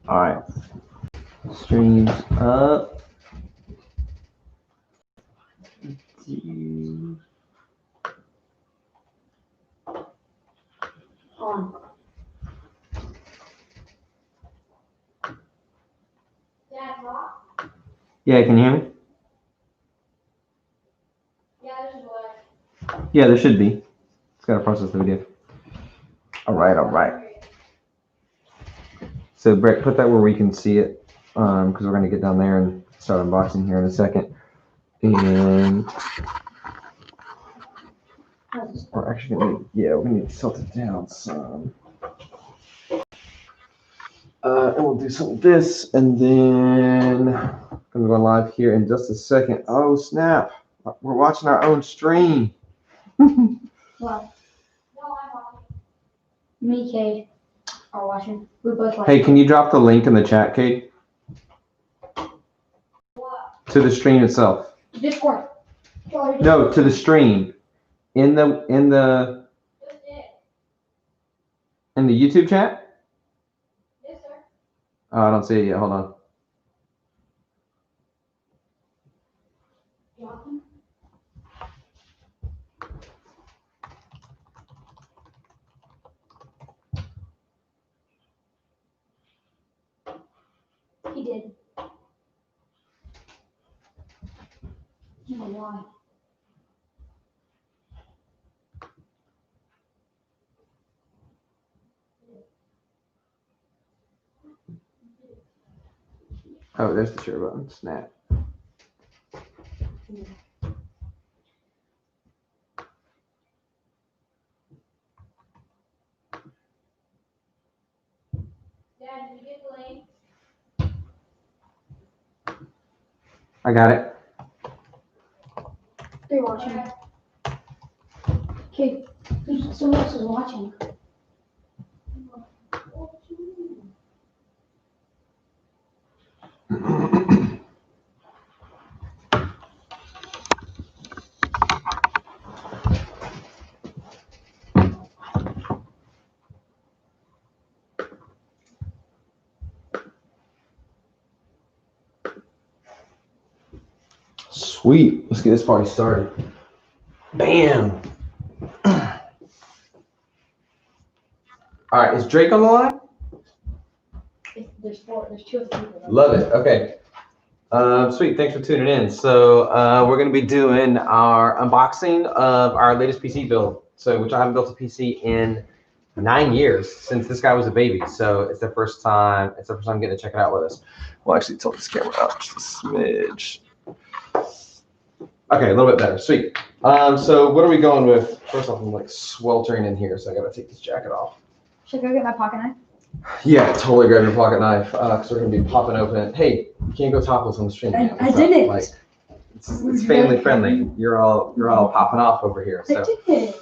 All right. Streams up. On. Yeah, can you hear me? Yeah, there should be. It's got to process the video. All right, all right. So Brett, put that where we can see it, because we're gonna get down there and start unboxing here in a second. And we're actually gonna we need to tilt it down some. And we'll do some of this, and then I'm gonna go live here in just a second. Oh snap! We're watching our own stream. What? Me, Cade, are watching. We both like. Hey, can you drop the link in the chat, Kate? To the stream itself. Discord. No, to the stream. In the YouTube chat? Yes, sir. Oh, I don't see it yet. Hold on. He did. You know why? Oh, there's the share button. Snap. Dad, did you get the link? I got it. They're watching. Okay, someone else is watching. Sweet. Let's get this party started. Bam. All right, is Drake on the line? There's two of people. Love it. Okay. Sweet. Thanks for tuning in. So we're going to be doing our unboxing of our latest PC build. So which I haven't built a PC in 9 years since this guy was a baby. So it's the first time. It's the first time getting to check it out with us. We'll actually tilt this camera up just a smidge. Okay, a little bit better. Sweet. So what are we going with? First off, I'm like sweltering in here, so I got to take this jacket off. Should I go get my pocket knife? Yeah, totally grab your pocket knife because we're gonna be popping open. Hey, you can't go topless on the stream. Man. I didn't. Like, it's family friendly. You're all popping off over here. So. I did.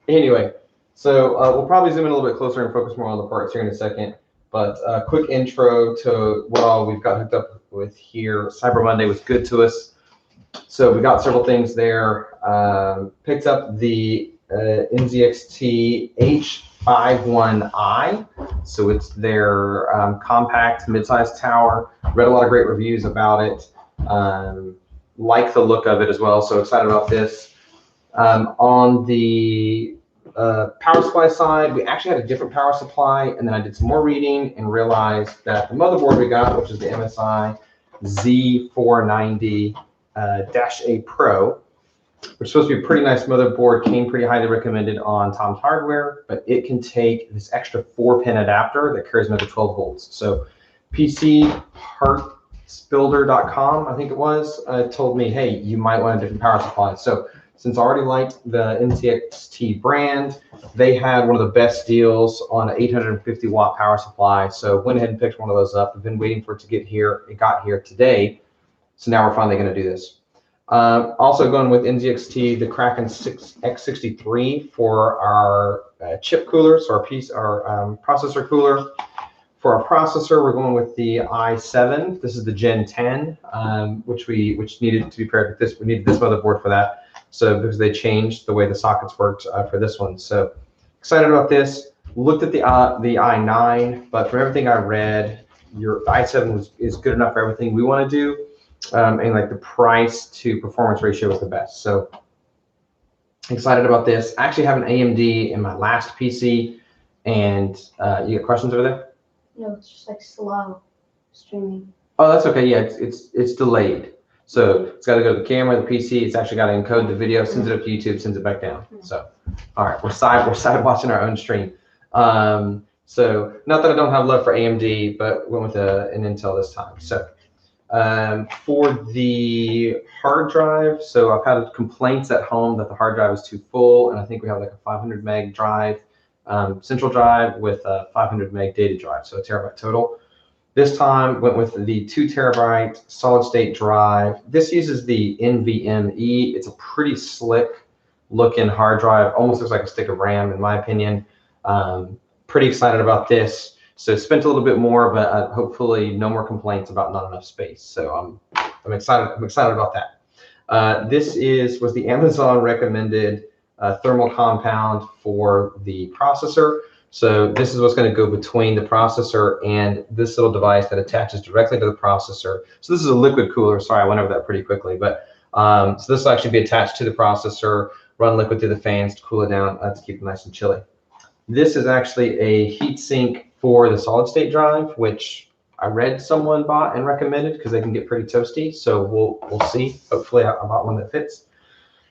Anyway, so we'll probably zoom in a little bit closer and focus more on the parts here in a second. But quick intro to what all we've got hooked up with here. Cyber Monday was good to us. So we got several things there. Picked up the NZXT H51i. So it's their compact mid-sized tower. Read a lot of great reviews about it. Like the look of it as well. So excited about this. On the power supply side, we actually had a different power supply, and then I did some more reading and realized that the motherboard we got, which is the MSI Z490 -A Pro, which is supposed to be a pretty nice motherboard, came pretty highly recommended on Tom's Hardware, but it can take this extra 4-pin adapter that carries another 12 volts. So PCPartsBuilder.com, I think it was, told me, hey, you might want a different power supply. So since I already liked the NZXT brand, they had one of the best deals on an 850 watt power supply. So went ahead and picked one of those up. I've been waiting for it to get here. It got here today. So now we're finally going to do this. Also going with NZXT, the Kraken X63 for our chip cooler, so our processor cooler. For our processor, we're going with the i7. This is the Gen 10, which needed to be paired with this. We needed this motherboard for that. So because they changed the way the sockets worked for this one. So excited about this. looked at the i9, but from everything I read, your i7 is good enough for everything we want to do, and like the price to performance ratio is the best. So excited about this. I actually have an AMD in my last PC, and you got questions over there? No, it's just like slow streaming. Oh, that's okay. Yeah, it's delayed. So it's got to go to the camera, the PC. It's actually got to encode the video, sends it up to YouTube, sends it back down. So, all right, we're side watching our own stream. So not that I don't have love for AMD, but went with an Intel this time. So for the hard drive, so I've had complaints at home that the hard drive is too full, and I think we have like a 500 meg drive, central drive with a 500 meg data drive, so a terabyte total. This time went with the 2 terabyte solid state drive. This uses the NVMe. It's a pretty slick looking hard drive, almost looks like a stick of RAM in my opinion. Pretty excited about this. So spent a little bit more, but hopefully no more complaints about not enough space. So I'm excited. I'm excited about that. This was the Amazon recommended thermal compound for the processor. So this is what's going to go between the processor and this little device that attaches directly to the processor. So this is a liquid cooler. Sorry, I went over that pretty quickly, but so this will actually be attached to the processor, run liquid through the fans to cool it down, to keep it nice and chilly. This is actually a heat sink for the solid state drive, which I read someone bought and recommended because they can get pretty toasty. So we'll see. Hopefully I bought one that fits.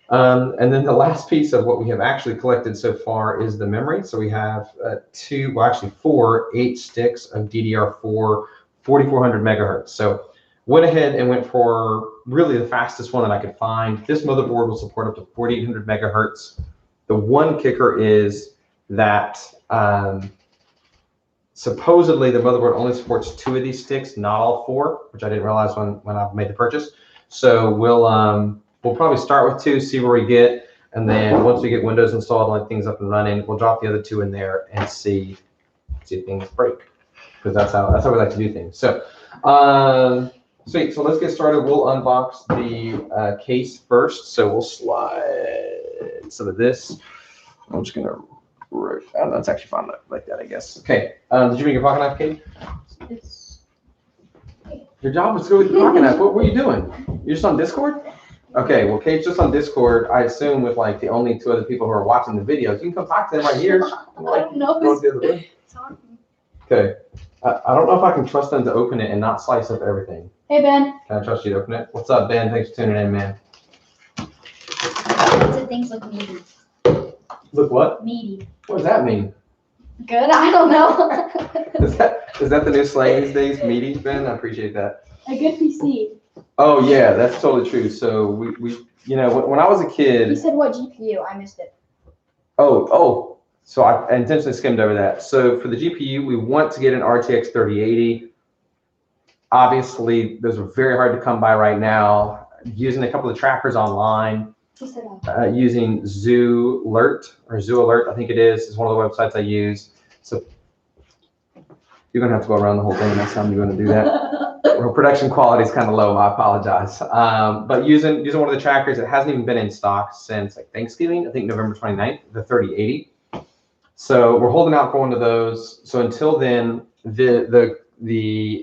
And then the last piece of what we have actually collected so far is the memory. So we have 4 8 sticks of DDR4 4400 megahertz. So went ahead and went for really the fastest one that I could find. This motherboard will support up to 4800 megahertz. The one kicker is that supposedly the motherboard only supports 2 of these sticks, not all 4, which I didn't realize when I made the purchase. So we'll probably start with 2, see where we get, and then once we get Windows installed and like things up and running, we'll drop the other 2 in there and see if things break, because that's how we like to do things. So sweet. So let's get started. We'll unbox the case first. So we'll slide some of this. I'm just gonna. Oh, that's actually fine like that, I guess. Okay. Did you bring your pocket knife, Kate? Your job was to go with your pocket knife. What were you doing? You're just on Discord? Okay, well, Kate's just on Discord, I assume, with like the only 2 other people who are watching the videos. You can come talk to them right here. I don't know who's talking. Okay. I don't know if I can trust them to open it and not slice up everything. Hey, Ben. Can I trust you to open it? What's up, Ben? Thanks for tuning in, man. It things look meaty. Look what? Meaty. What does that mean? Good? I don't know. Is that the new slang these days? Meaty, Ben? I appreciate that. A good PC. Oh, yeah, that's totally true. So we you know, when I was a kid. You said what GPU? I missed it. Oh. So I intentionally skimmed over that. So for the GPU, we want to get an RTX 3080. Obviously, those are very hard to come by right now. Using a couple of trackers online, using Zoolert, I think it is one of the websites I use. So you're gonna have to go around the whole thing next time you're gonna do that. Well, production quality is kind of low. I apologize. But using one of the trackers, it hasn't even been in stock since like Thanksgiving. I think November 29th, the 3080. So we're holding out for one of those. So until then, the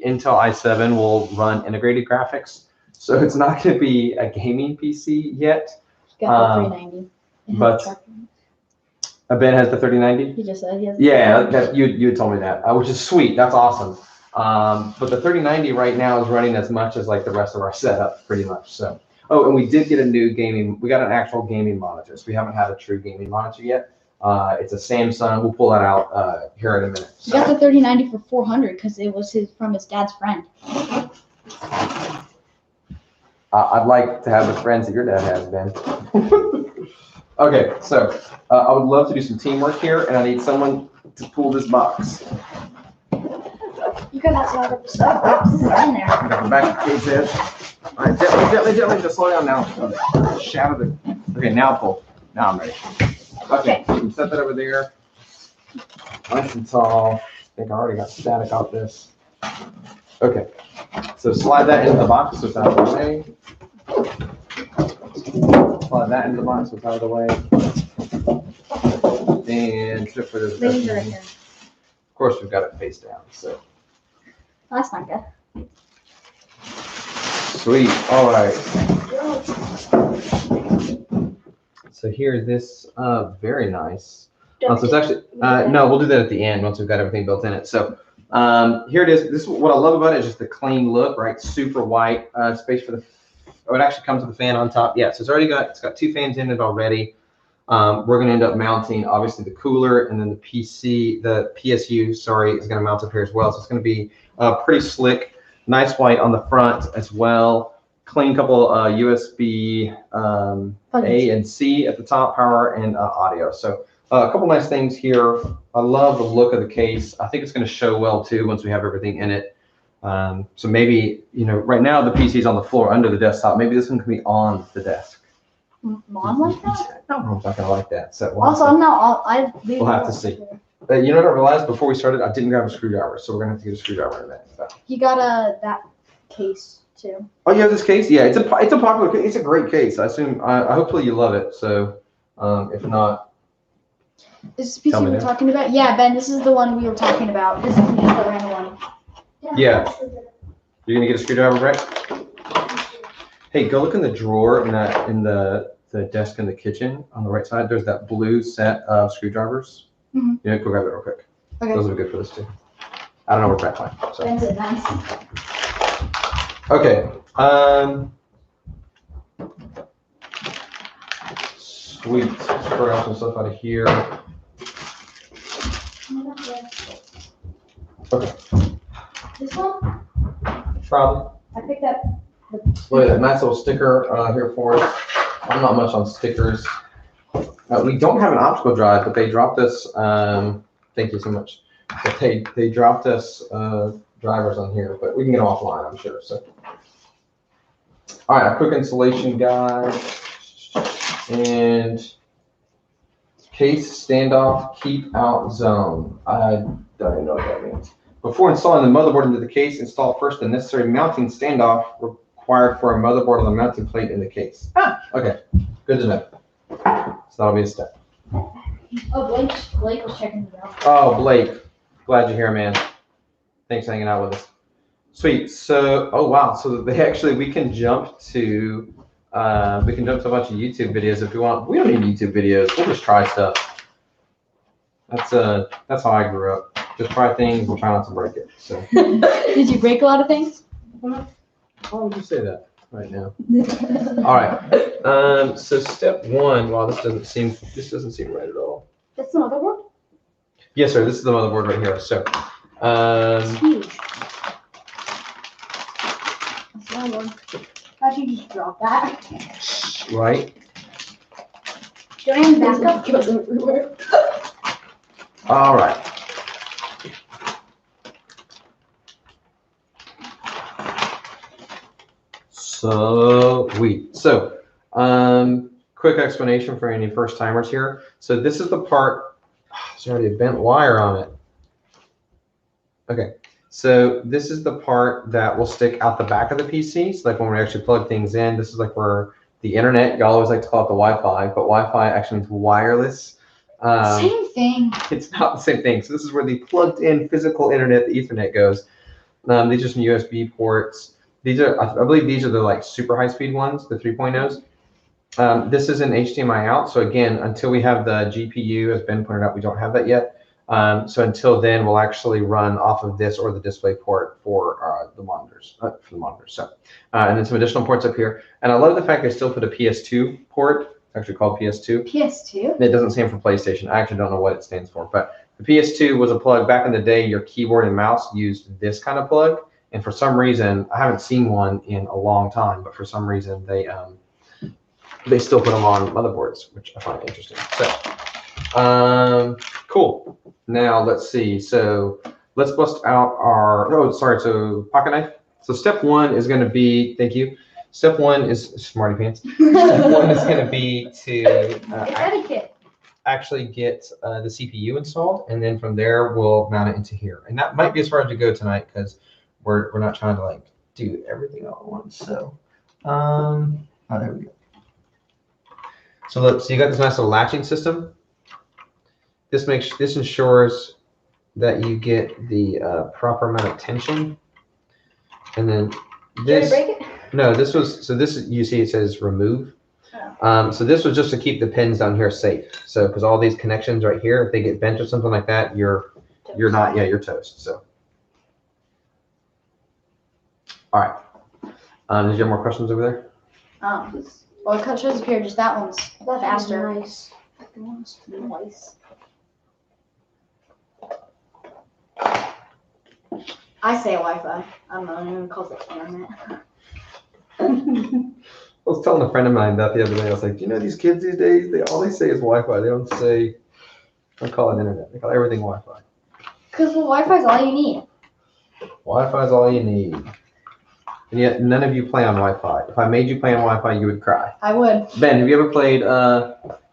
Intel i7 will run integrated graphics. So it's not going to be a gaming PC yet. Got the 390. But Ben has the 3090? He just said he has the Yeah, you had told me that, which is sweet. That's awesome. But the 3090 right now is running as much as like the rest of our setup, pretty much. So, oh, and we did get we got an actual gaming monitor. So we haven't had a true gaming monitor yet. It's a Samsung. We'll pull that out here in a minute. He got the 3090 for 400 because it was from his dad's friend. I'd like to have the friends that your dad has, Ben. Okay, so I would love to do some teamwork here, and I need someone to pull this box. You can also have the stuff boxes in there. Got the back of Kate's head. All right, gently, just slow down now. Shadow the. Okay, now pull. Now I'm ready. Okay, so you can set that over there. Nice and tall. I think I already got static off this. Okay, so slide that into the box so it's out of the way. Slide that into the box so it's out of the way. And for the Ladies are right here. of course, we've got it face down. So That's not good. sweet. All right. So here, this very nice. So it's actually no, we'll do that at the end once we've got everything built in it. So here it is. This is what I love about it is just the clean look, right? Super white space for the. Oh, it actually comes with a fan on top. Yeah, so it's got 2 fans in it already. We're going to end up mounting obviously the cooler, and then the PSU, sorry, is going to mount up here as well. So it's going to be pretty slick, nice white on the front as well. Clean couple USB A and C at the top, power and audio. So a couple nice things here. I love the look of the case. I think it's going to show well too once we have everything in it. So maybe, right now the PC is on the floor under the desktop. Maybe this one can be on the desk. Mom like that? No, I'm not going to like that. So Also, I'm not. We'll have to see. But you know what I realized before we started? I didn't grab a screwdriver, so we're going to have to get a screwdriver in a minute. So. You got that case too. Oh, you have this case? Yeah, it's a popular case. It's a great case. I assume. Hopefully you love it. So, if not, is this PC we're talking about? Yeah, Ben. This is the one we were talking about. This is the random one. Yeah. You're gonna get a screwdriver, Brett? Hey, go look in the drawer in the desk in the kitchen on the right side. There's that blue set of screwdrivers. Mm-hmm. Yeah, go grab it real quick. Okay. Those are good for this too. I don't know where Brett went. So. Ben's it nice. Okay. Sweet. Let's grab some stuff out of here. Okay. This one? Probably. I picked up. Look at that nice little sticker here for us. I'm not much on stickers. We don't have an optical drive, but they dropped us. Thank you so much. But they dropped us drivers on here, but we can get them offline, I'm sure. So, all right, a quick installation guide and case standoff keep out zone. I don't even know what that means. Before installing the motherboard into the case, install first the necessary mounting standoff required for a motherboard on the mounting plate in the case. Okay, good to know. So that'll be a step. Oh, Blake was checking it out. Oh, Blake, glad you're here, man. Thanks for hanging out with us. Sweet. So, oh wow. So we can jump to a bunch of YouTube videos if we want. We don't need YouTube videos. We'll just try stuff. That's how I grew up. Just try things and try not to break it. So. Did you break a lot of things? Why would you say that right now? All right. So step 1. Wow, this doesn't seem right at all. That's the motherboard? Yes, sir. This is the motherboard right here. So. It's huge. That's my one. How'd you just drop that? Right. Do I have backup? Goes everywhere. All right. Sweet. So, quick explanation for any first timers here. So this is the part. There's already a bent wire on it. Okay. So this is the part that will stick out the back of the PC. So like when we actually plug things in, this is like where the internet, y'all always like to call it the Wi-Fi, but Wi-Fi actually means wireless. Same thing. It's not the same thing. So this is where the plugged in physical internet, the Ethernet goes. These are some USB ports. I believe these are the like super high speed ones, the 3.0s. This is an HDMI out. So again, until we have the GPU, as Ben pointed out, we don't have that yet. So until then, we'll actually run off of this or the display port for the monitors. So, and then some additional ports up here. And I love the fact they still put a PS2 port. It's actually called PS2. PS2? It doesn't stand for PlayStation. I actually don't know what it stands for, but the PS2 was a plug. Back in the day, your keyboard and mouse used this kind of plug. And for some reason, I haven't seen one in a long time, but for some reason they still put them on motherboards, which I find interesting. So, cool. Now let's see. So let's bust out so pocket knife. So step 1 is going to be, thank you. Step 1 is smarty pants. Step 1 is going to be to actually get the CPU installed, and then from there we'll mount it into here. And that might be as far as we go tonight because we're not trying to like do everything all at once. So, there we go. So you got this nice little latching system. this ensures that you get the proper amount of tension. And then Did you break it? No, this you see it says remove. Oh. So this was just to keep the pins down here safe. So because all these connections right here, if they get bent or something like that, you're toast. So all right. Did you have more questions over there? Well, it shows up here. Just that one's faster. Nice. That one's nice. I say Wi-Fi. I don't know. Anyone calls it internet. I was telling a friend of mine that the other day. I was like, do you know these kids these days? All they say is Wi-Fi. They don't call it internet. They call everything Wi-Fi. Because Wi-Fi is all you need. Wi-Fi is all you need. And yet none of you play on Wi-Fi. If I made you play on Wi-Fi, you would cry. I would. Ben, have you ever played Fortnite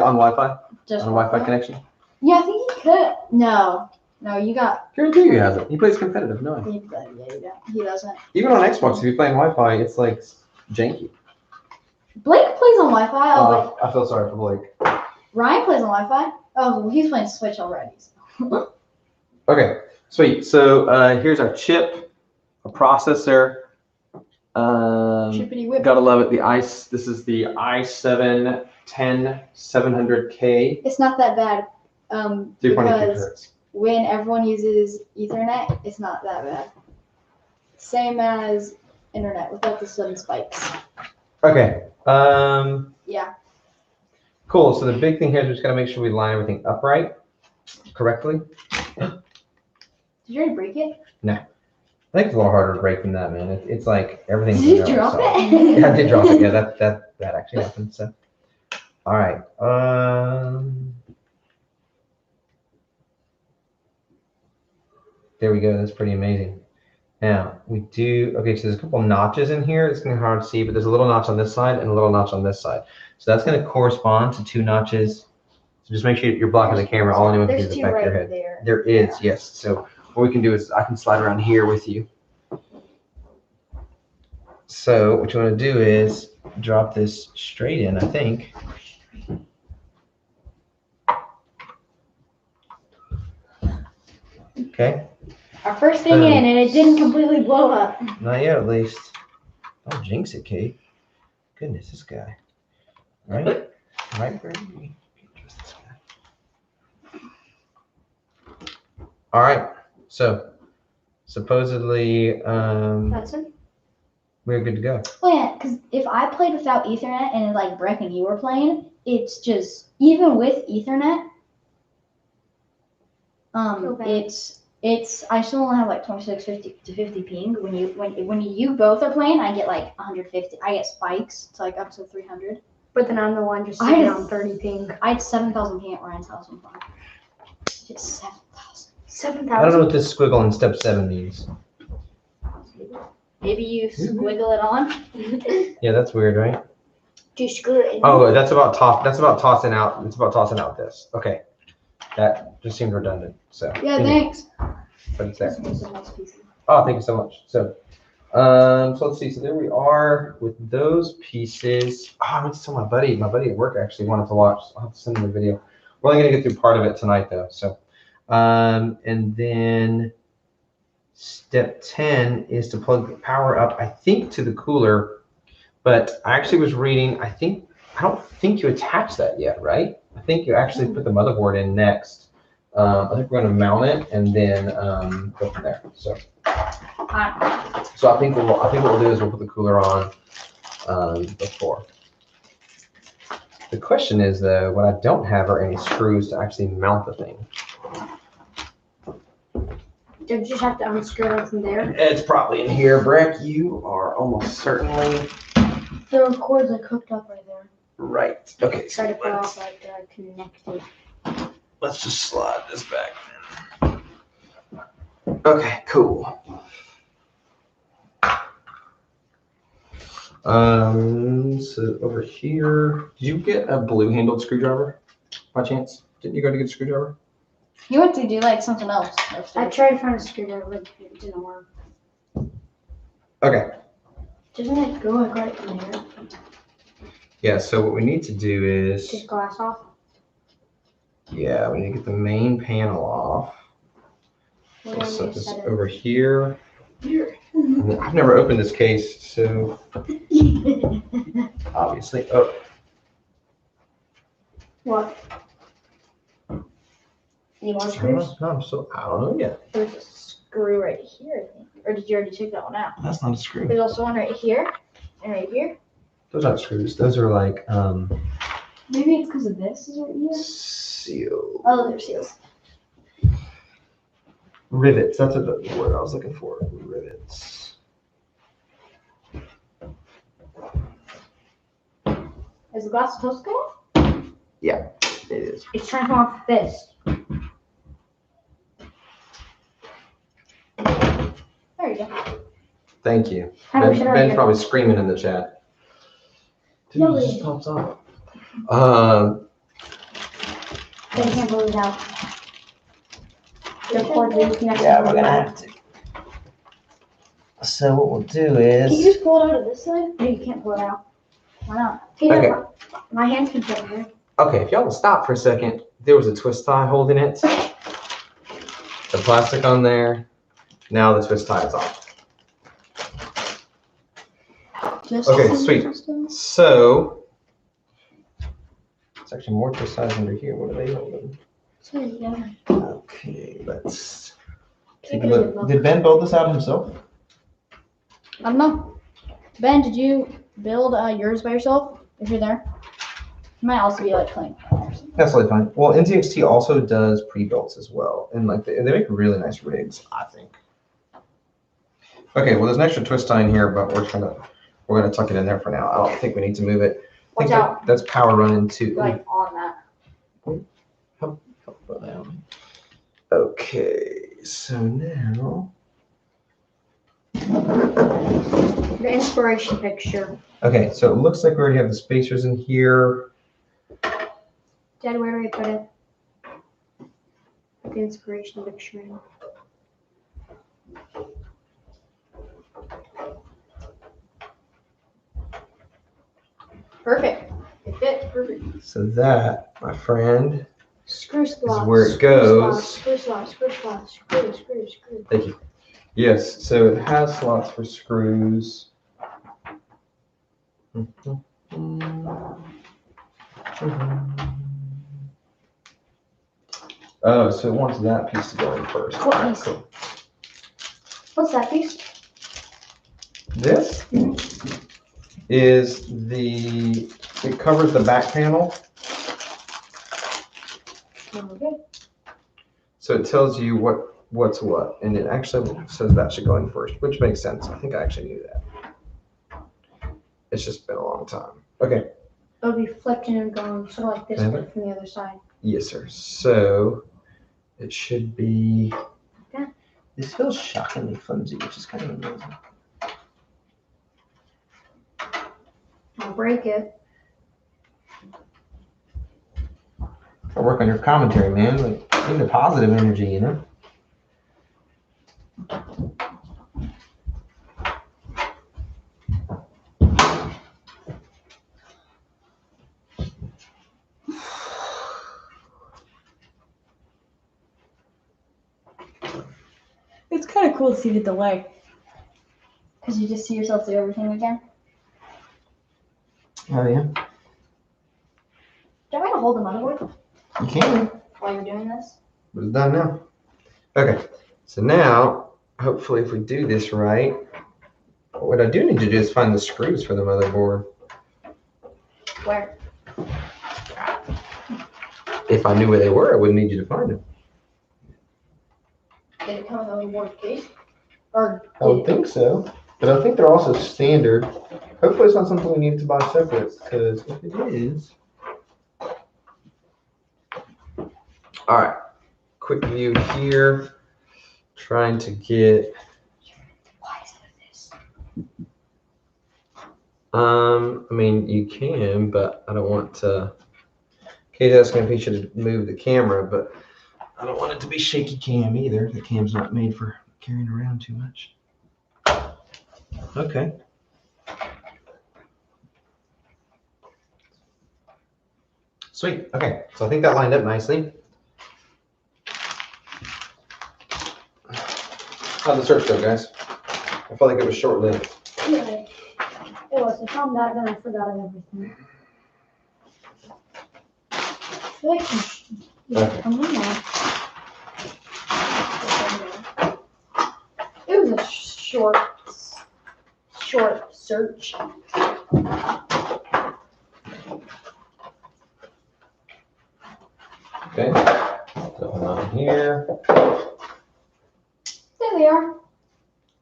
on Wi-Fi? Just on a Wi-Fi connection? Yeah, I think he could. No, you got. Guarantee you he hasn't. He plays competitive. No. He doesn't. Even on Xbox, if you're playing Wi-Fi, it's like janky. Blake plays on Wi-Fi. I feel sorry for Blake. Ryan plays on Wi-Fi. Oh, well, he's playing Switch already. So. Okay, sweet. So here's our chip. A processor. Chippity whip. Gotta love it. This is the i7 10700K. It's not that bad. 3.8 Because when everyone uses Ethernet, it's not that bad. Same as internet without the sudden spikes. Okay. Yeah. Cool. So the big thing here is we just gotta make sure we line everything upright correctly. Did you already break it? No. I think it's a little harder to break than that, man. It's like everything's. Did you drop it? Yeah, I did drop it. Yeah, that actually happened. So, all right. There we go. That's pretty amazing. Now we do. Okay, so there's a couple notches in here. It's gonna be hard to see, but there's a little notch on this side and a little notch on this side. So that's gonna correspond to 2 notches. So just make sure you're blocking the camera. All anyone can do is the back of your head. There is, yes. So what we can do is I can slide around here with you. So what you want to do is drop this straight in, I think. Okay. Our first thing in, and it didn't completely blow up. Not yet, at least. Don't jinx it, Kate. Goodness, this guy. Right, Brady? All right. So supposedly, That's it. we're good to go. Well, yeah, because if I played without Ethernet and like Breck and you were playing, it's just even with Ethernet, it's I still only have like 2650 to 50 ping. When you both are playing, I get like 150. I get spikes to like up to 300. But then I'm the one just sitting on 30 ping. I had 7,000 ping at Ryan's house one time. Just 7,000. 7,000. I don't know what this squiggle in step 7 means. Maybe you squiggle it on. Yeah, that's weird, right? Do you screw it in? Oh, that's about tossing out. It's about tossing out this. Okay, that just seemed redundant. So Yeah, thanks. But it's there. Oh, thank you so much. So let's see. So there we are with those pieces. Oh, I meant to tell my buddy. My buddy at work actually wanted to watch. So I'll have to send him the video. We're only gonna get through part of it tonight, though. So, and then step 10 is to plug the power up. I think to the cooler, but I actually was reading. I don't think you attach that yet, right? I think you actually put the motherboard in next. I think we're going to mount it and then go from there. So I think what we'll do is we'll put the cooler on before. The question is though, what I don't have are any screws to actually mount the thing. You just have to unscrew it from there. It's probably in here, Breck. You are almost certainly The cords are hooked up right there. right. Okay, Try to so put off like connected. let's just slide this back then. Okay, cool. So over here, did you get a blue handled screwdriver by chance? Didn't you go to get a screwdriver? You went to do like something else. I tried to find a screwdriver, but it didn't work. Okay. Doesn't it go like right from here? Yeah, so what we need to do is Take glass off. Yeah, we need to get the main panel off. Where We'll do set you this set it? over here. I've never opened this case, so obviously. Oh, What? Any more screws? I don't know yet. There's a screw right here, I think. Or did you already take that one out? That's not a screw. There's also one right here and right here. Those aren't screws. Those are like Maybe it's because of this is right here. seal Oh, they're seals. rivets. That's what the word I was looking for. Rivets. Is the glass supposed to go off? It is. It's trying to come off this. There you go. Thank you. How do we Ben, shut it Ben's off? probably screaming in the chat. Dude, No, it we- just pops off. Then you can't pull it out. The cord reconnects. Yeah, we're gonna have to. So what we'll do Can you is. just pull it out of this side? No, you can't pull it out. Why not? Here, Okay. my hands can fit in there. Okay, if y'all will stop for a second, there was a twist tie holding it. The plastic on there. Now the twist tie is off. Just Okay, some sweet. stuff. So, it's actually more twist ties under here. What are they holding? So, yeah. Okay, let's take a Take a look. look. Did Ben build this out himself? I don't know. Ben, did you build yours by yourself? If you're there, you might also be like playing. That's totally fine. Well, NTXT also does pre-builts as well, and like they make really nice rigs, I think. Okay, well, there's an extra twist tie in here, but we're gonna tuck it in there for now. I don't think we need to move it. I Watch think out, that's power running too. like on that. Okay, so now. The inspiration picture. Okay, so it looks like we already have the spacers in here. Dad, where do we put it? The inspiration picture in. Perfect. It fits perfect. So that, my friend, Screw slots. where it screw goes. slots, Screw slots, screw slots, screw. thank you. Yes, so it has slots for screws. Oh, so it wants that piece to go in first. What piece? Cool. What's that piece? This is it covers the back panel. Okay. So it tells you what's what, and it actually says that should go in first, which makes sense. I think I actually knew that. It's just been a long time. Okay. It'll be flipped and going sort of like this, but from the other side. Yes, sir. So it should be. Okay. This feels shockingly flimsy, which is kind of amazing. I'll break it. I'll work on your commentary, man. Like, need the positive energy, you know? It's kind of cool to see the delay. Because you just see yourself do everything again. Oh, yeah. Do you want me to hold the motherboard You can. while you're doing this? But it's done now. Okay. So now, hopefully, if we do this right, what I do need to do is find the screws for the motherboard. Where? If I knew where they were, I wouldn't need you to find them. Did it come with a motherboard case? Or I would think so. But I think they're also standard. Hopefully it's not something we need to buy separate, because if it is. All right, quick view here. Trying to get, why is it this? I mean, you can, but I don't want to. Kate's asking if he should move the camera, but I don't want it to be shaky cam either. The cam's not made for carrying around too much. Okay. Sweet. Okay. So I think that lined up nicely. How'd the search go, guys? I felt like it was short-lived. Yeah. It was. I found that, then I forgot everything. I feel like Okay. come on now. It was a short search. Okay. Nothing on here. There they are.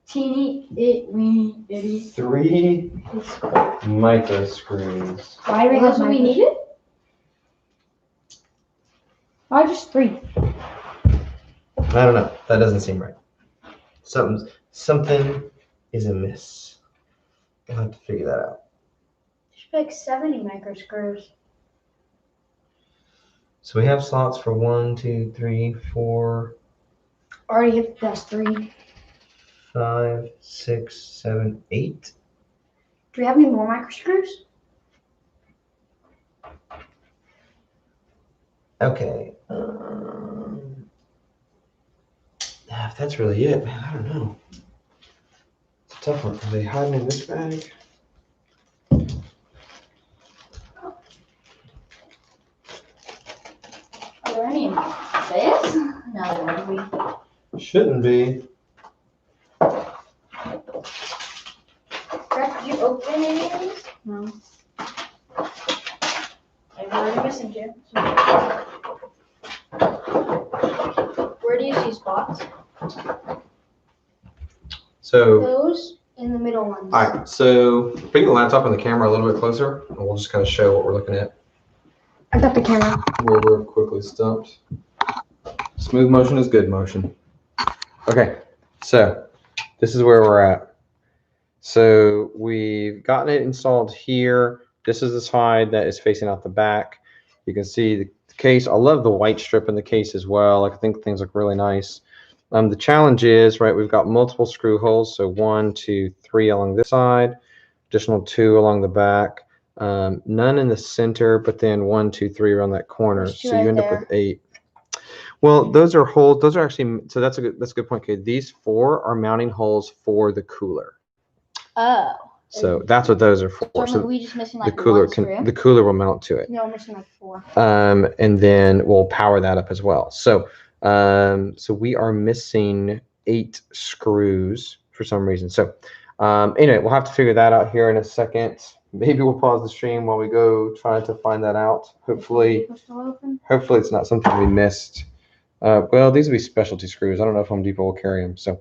Teeny itty. 3 micro screws. Why do we have we needed? Why just 3? I don't know. That doesn't seem right. Something is amiss. I'll have to figure that out. Should be like 70 micro screws. So we have slots for 1, 2, 3, 4, Already hit that's 3. 5, 6, 7, 8. Do we have any more micro screws? Okay. If that's really it, man, I don't know. It's a tough one. Are they hiding in this bag? Are there any in this? No, there wouldn't be. Shouldn't be. Brett, did you open any of these? No. I've already missing you. Where do you see spots? So, Those in the middle ones. all right. So bring the laptop and the camera a little bit closer, and we'll just kind of show what we're looking at. I got the camera. Where we're quickly stumped. Smooth motion is good motion. Okay, so this is where we're at. So we've gotten it installed here. This is the side that is facing out the back. You can see the case. I love the white strip in the case as well. I think things look really nice. The challenge is, right, we've got multiple screw holes. So 1, 2, 3 along this side, additional 2 along the back. None in the center, but then 1, 2, 3 around that corner. There's 2 So you right end up there. with 8. Well, those are holes. Those are actually, so that's a good point, Kate. These 4 are mounting holes for the cooler. Oh. So that's what those are for. So So we just missing the like cooler one screw? the cooler will mount to it. No, I'm missing like 4. And then we'll power that up as well. So so we are missing 8 screws for some reason. So anyway, we'll have to figure that out here in a second. Maybe we'll pause the stream while we go try to find that out. Hopefully it's not something we missed. Well, these would be specialty screws. I don't know if Home Depot will carry them. So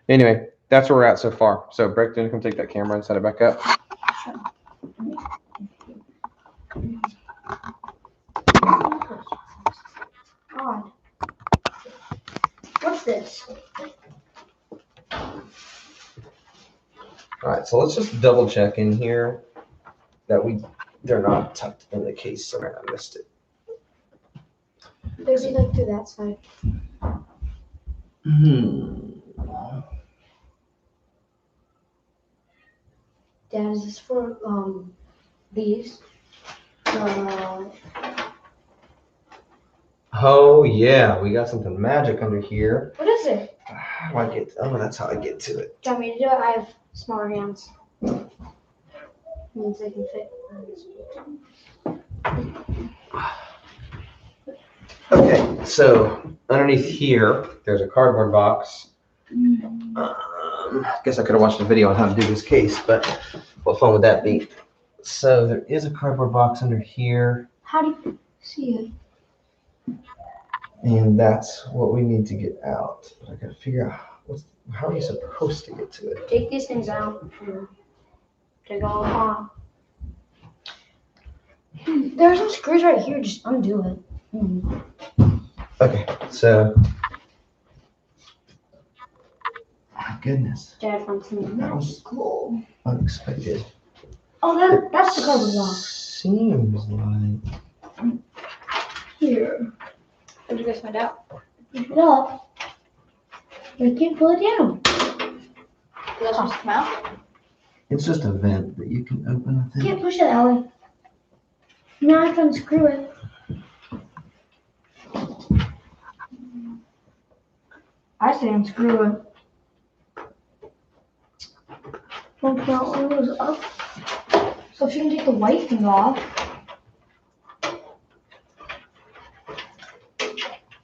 anyway, that's where we're at so far. So Breck, come take that camera and set it back up. Odd. What's this? All right, so let's just double check in here that they're not tucked in the case somewhere. I missed it. There's like to that side. Dad, is this for these? Oh yeah, we got something magic under here. What is it? How do I get? Oh, that's how I get to it. Do you want me to do it? I have smaller hands. Means I can fit. Okay, so underneath here, there's a cardboard box. I guess I could have watched a video on how to do this case, but what fun would that be? So there is a cardboard box under here, How do you see it? and that's what we need to get out. But I gotta figure out how are you supposed to get to it? Take these things out. And take all off. There's some screws right here. Just undo it. Okay, so my goodness, Dad found something. that was cool. Unexpected. Oh, that's the cardboard box. Seems like Here. What did you guys find out? Pick it up. You can't pull it down. Is that supposed to come out? it's just a vent that you can open. I think. Can't push it, Ellie. Now I can unscrew it. I say unscrew it. functionality was up. So if you can take the white thing off,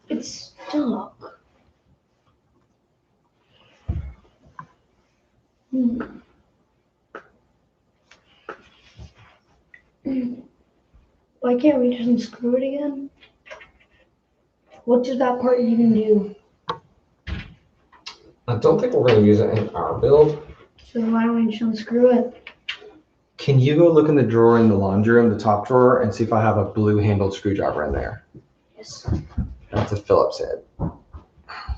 it's stuck. Why can't we just unscrew it again? What does that part even do? I don't think we're going to use it in our build. So why don't we just unscrew it? Can you go look in the drawer in the laundry room, the top drawer, and see if I have a blue handled screwdriver in there? Yes. That's a Phillips head.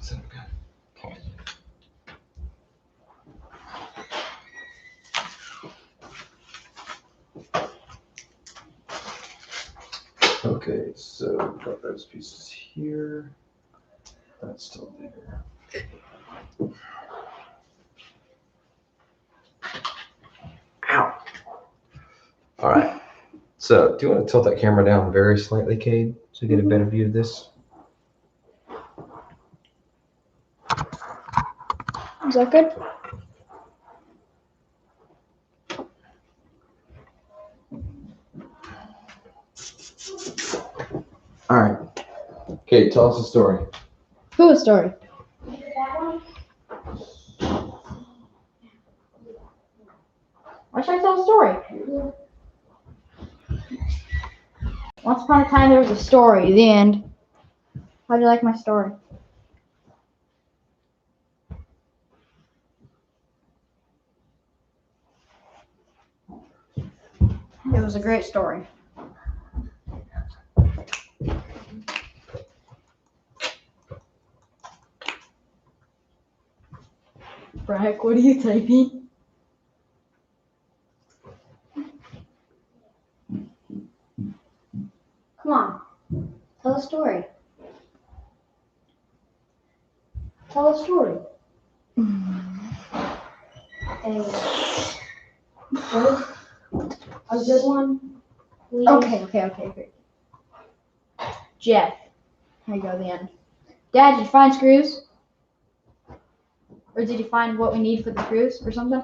So good. Okay, so we've got those pieces here. That's still there. Ow. All right. So do you want to tilt that camera down very slightly, Cade, so you get a better view of this? Is that good? All right. Cade, tell us a story. Who a story? Why should I tell a story? Once upon a time, there was a story. The end. How do you like my story? It was a great story. Brack, what are you typing? Come on. Tell a story. Tell a story. A good one. Please. Okay. Jeff. Here you go, the end. Dad, did you find screws? Or did you find what we need for the screws or something?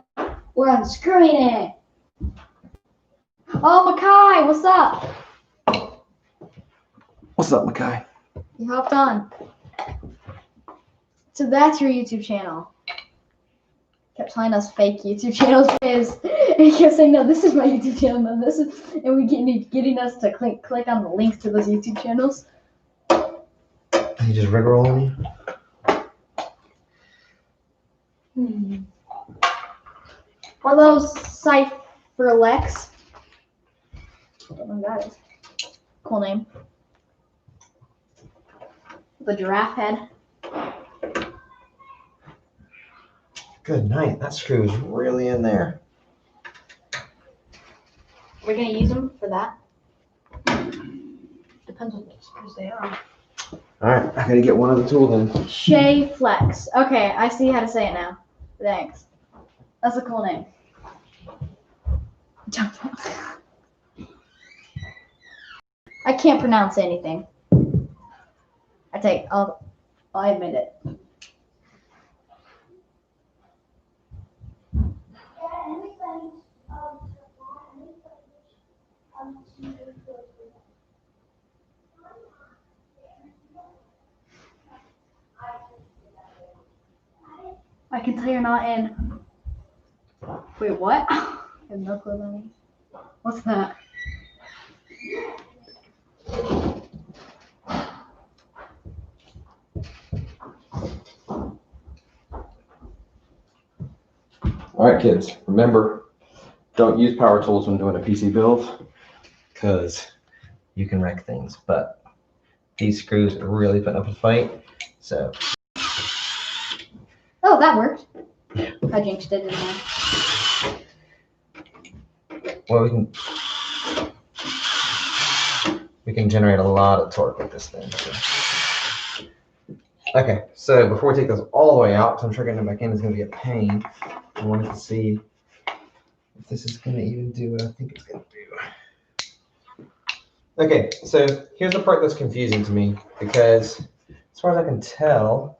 We're unscrewing it. Oh, Makai, what's up? What's up, Makai? You hopped on. So that's your YouTube channel. Kept telling us fake YouTube channels is, and he kept saying, no, this is my YouTube channel, no, this is, and we getting us to click on the links to those YouTube channels. You just rigmarolling you? Are those Cypherlex? I don't know who that is. Cool name. The giraffe head. Good night. That screw is really in there. We're gonna use them for that. Depends on what screws they are. All right, I gotta get one other tool then. Shay Flex. Okay, I see how to say it now. Thanks. That's a cool name. I can't pronounce anything. I'll admit it. I can tell you're not in. Wait, what? I have no clue what that means. What's that? All right, kids, remember, don't use power tools when doing a PC build because you can wreck things, but these screws are really putting up a fight, so. Oh, that worked. I jinxed it in there. Well, we can generate a lot of torque with this thing. So. Okay, so before we take this all the way out, because I'm sure getting it back in is going to be a pain, I wanted to see if this is going to even do what I think it's going to do. Okay, so here's the part that's confusing to me, because as far as I can tell,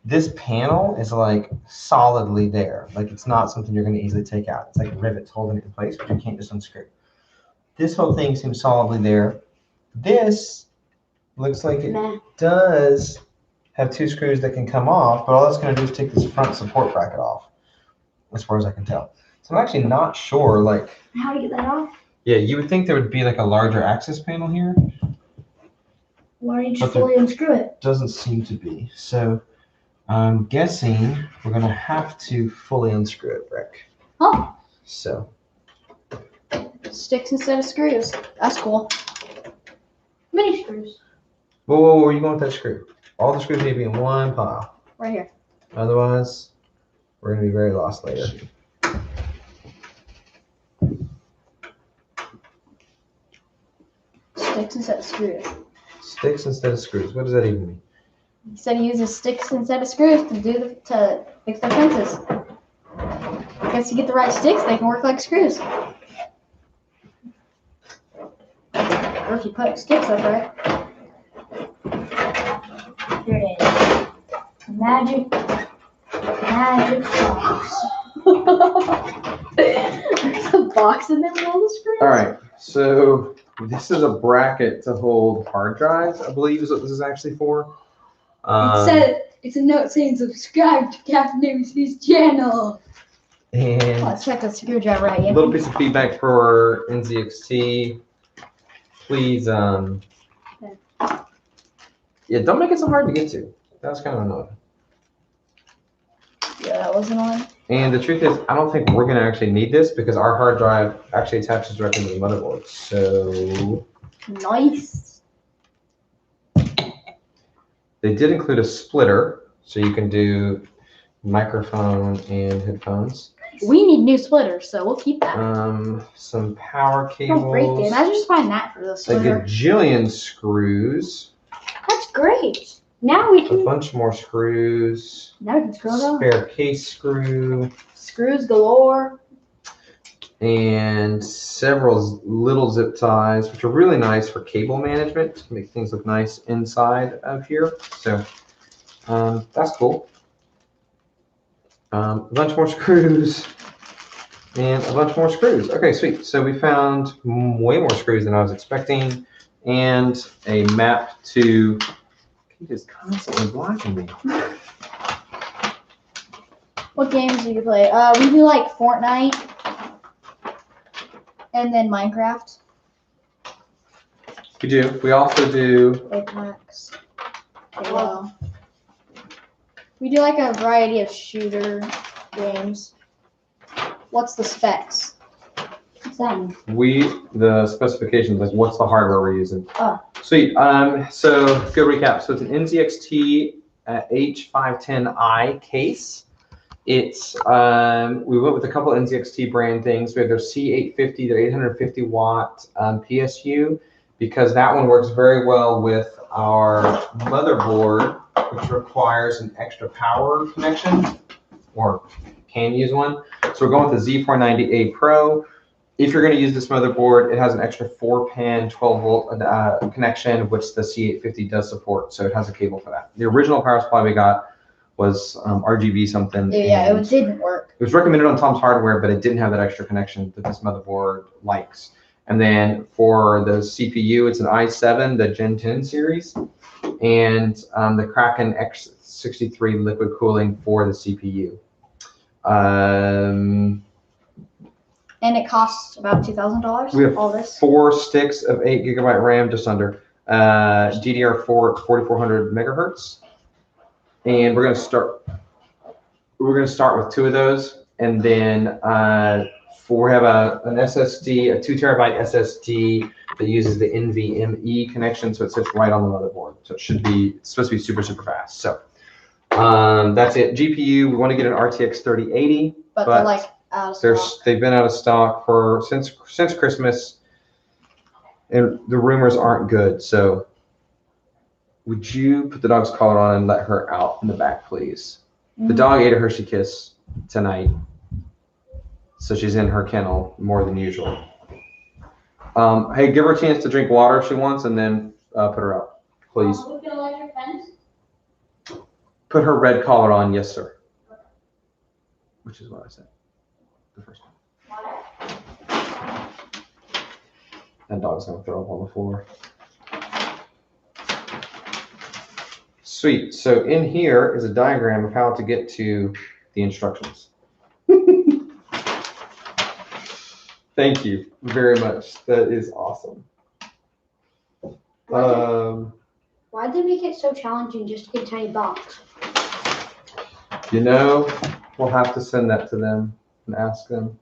This panel is like solidly there. Like it's not something you're going to easily take out. It's like rivets holding it in place, but you can't just unscrew. This whole thing seems solidly there. This looks like it Nah. does have 2 screws that can come off, but all that's going to do is take this front support bracket off, as far as I can tell. So I'm actually not sure, like, How to get that off? yeah, you would think there would be like a larger access panel here. Why don't you But just there- fully unscrew it? Doesn't seem to be. So I'm guessing we're going to have to fully unscrew it, Rick. Oh. So, Sticks instead of screws. That's cool. Mini screws. whoa, where are you going with that screw? All the screws need to be in one pile. Right here. Otherwise, we're going to be very lost later. Sticks instead of screws. Sticks instead of screws. What does that even mean? He said he uses sticks instead of screws to fix their fences. I guess you get the right sticks, they can work like screws. Or if you put sticks up right. Here it is. Magic box. There's a box in there with all the screws. All right, so this is a bracket to hold hard drives, I believe is what this is actually for. It said, it's a note saying subscribe to Captain ABC's channel. And Let's check the screwdriver out. a little piece of feedback for NZXT. Please, yeah, don't make it so hard to get to. That's kind of annoying. Yeah, that wasn't on. And the truth is, I don't think we're going to actually need this because our hard drive actually attaches directly to the motherboard. So Nice. they did include a splitter, so you can do microphone and headphones. We need new splitters, so we'll keep that. Some power Don't break it. cables, Imagine just buying that for the a splitter. gajillion screws, That's great. Now we a can bunch more screws, Now we can screw it on. spare case screw, Screws galore. and several little zip ties, which are really nice for cable management to make things look nice inside of here. So that's cool. A bunch more screws and a bunch more screws. Okay, sweet. So we found way more screws than I was expecting and a map to, he is constantly blocking me. What games do you play? We do like Fortnite and then Minecraft, We do. We also do, Apex, Halo. We do like a variety of shooter games. What's the specs? What's that mean? the specifications, like what's the hardware we're using. Oh. Sweet. So good recap. So it's an NZXT H510i case. It's we went with a couple NZXT brand things. We have their C850, their 850 watt PSU, because that one works very well with our motherboard, which requires an extra power connection, or can use one. So we're going with the Z490A Pro. If you're going to use this motherboard, it has an extra 4-pin 12-volt connection, which the C850 does support. So it has a cable for that. The original power supply we got was RGB something. Yeah, and it didn't work. it was recommended on Tom's Hardware, but it didn't have that extra connection that this motherboard likes. And then for the CPU, it's an i7, the Gen 10 series, and the Kraken X63 liquid cooling for the CPU. And it costs about $2,000. We have all this. 4 sticks of 8 GB RAM, just under DDR4 at 4400 megahertz, and we're gonna start with 2 of those, and then we have an SSD, a 2 terabyte SSD that uses the NVMe connection, so it sits right on the motherboard. So it's supposed to be super fast. So that's it. GPU, we want to get an RTX 3080, But they're like out of stock. they've been out of stock since Christmas, and the rumors aren't good. So would you put the dog's collar on and let her out in the back, please? The dog ate a Hershey Kiss tonight, so she's in her kennel more than usual. Hey, give her a chance to drink water if she wants, and then put her out, please. Put her red collar on, yes, sir. Which is what I said. The first one. That dog's gonna throw up on the floor. Sweet. So in here is a diagram of how to get to the instructions. Thank you very much. That is awesome. Why did they make it so challenging just to get a tiny box? You know, we'll have to send that to them and ask them.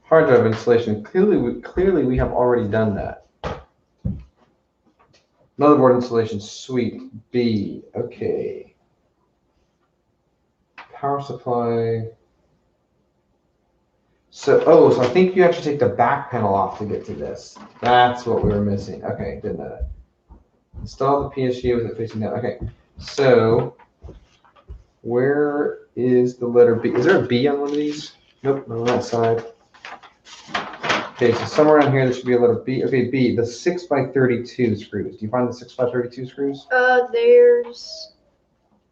Hard drive installation. Clearly we have already done that. Motherboard installation, sweet. B. Okay. Power supply. So I think you have to take the back panel off to get to this. That's what we were missing. Okay, didn't know that. Install the PSG with it facing down. Okay, so where is the letter B? Is there a B on one of these? Nope, not on that side. Okay, so somewhere around here there should be a letter B. Okay, B, the 6x32 screws. Do you find the 6x32 screws? There's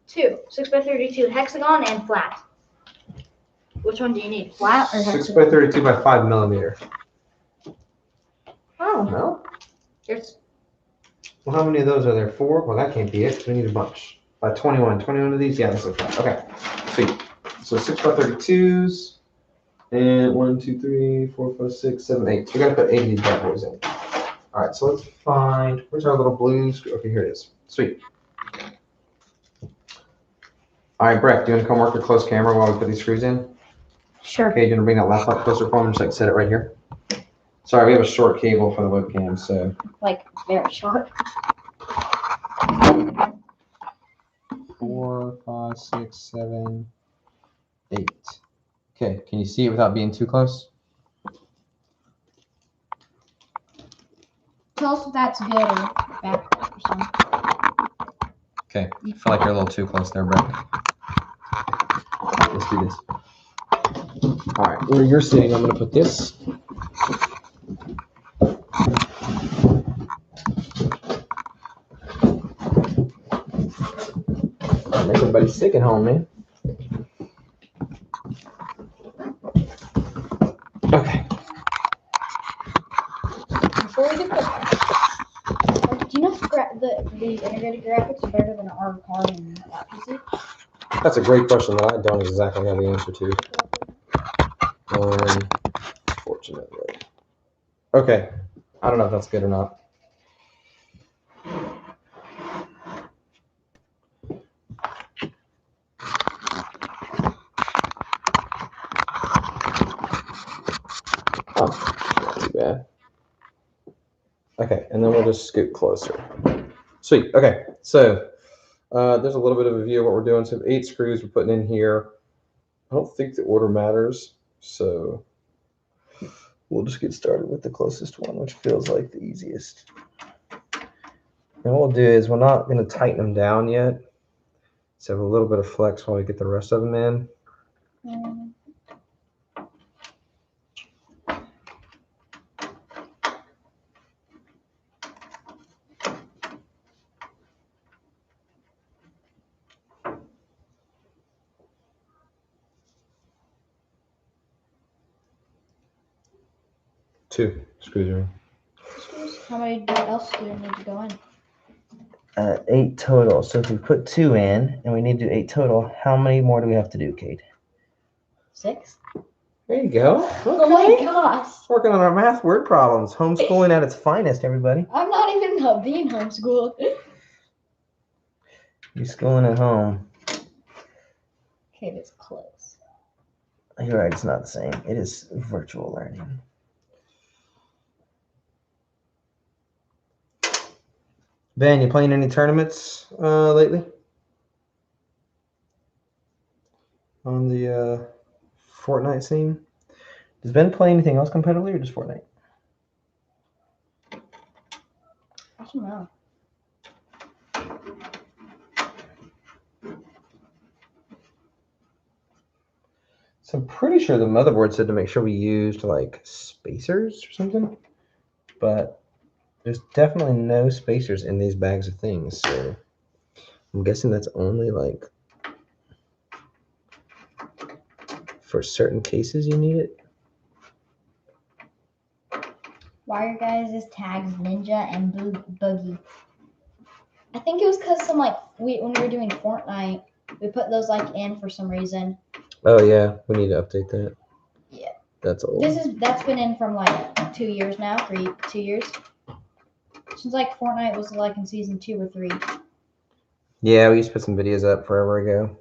2. 6x32 hexagon and flat. Which one do you need? Flat or hexagon? 6x32 by 5 millimeter. Oh, No? there's Well, how many of those are there? 4? Well, that can't be it. We need a bunch. By 21. 21 of these? Yeah, this looks right. Okay, sweet. So 6x32s. And 1, 2, 3, 4, 5, 6, 7, 8. So we gotta put 8 of these bad boys in. All right, so let's find, where's our little blue screw? Okay, here it is. Sweet. All right, Breck, do you want to come work the close camera while we put these screws in? sure. Okay, do you want to bring that laptop closer for me? Just like set it right here. Sorry, we have a short cable for the webcam, so. Like very short. 4, 5, 6, 7, 8. Okay, can you see it without being too close? Tell us if that's good or bad or something. Okay, I feel like you're a little too close there, Brett. All right, let's do this. All right, where you're sitting, I'm gonna put this. Make everybody sick at home, man. Okay. Before we get do you know if the integrated graphics are better than our card and that PC? That's a great question that I don't exactly have the answer to. Fortunately. Okay. I don't know if that's good or not. Oh, not too bad. Okay, and then we'll just scoot closer. Sweet. Okay, so there's a little bit of a view of what we're doing. So 8 screws we're putting in here. I don't think the order matters, so we'll just get started with the closest one, which feels like the easiest. And what we'll do is we're not going to tighten them down yet. So have a little bit of flex while we get the rest of them in. Two screws are in. How many else do we need to go in? 8 total. So if we put 2 in and we need to do 8 total, how many more do we have to do, Kate? 6? There you go. Oh my gosh. Working on our math word problems. Homeschooling at its finest, everybody. I'm not even being homeschooled. You're schooling at home. Okay, that's close. You're right, it's not the same. It is virtual learning. Ben, you playing any tournaments lately? On the Fortnite scene? Does Ben play anything else competitively or just Fortnite? I don't know. So I'm pretty sure the motherboard said to make sure we used like spacers or something, but there's definitely no spacers in these bags of things. So I'm guessing that's only like for certain cases you need it. Why are your guys' tags Ninja and Boogie? I think it was because when we were doing Fortnite, we put those like in for some reason. Oh yeah, we need to update that. Yeah. That's old. That's been in from like 2 years now, 2 years. Since like Fortnite was like in season 2 or 3. Yeah, we used to put some videos up forever ago.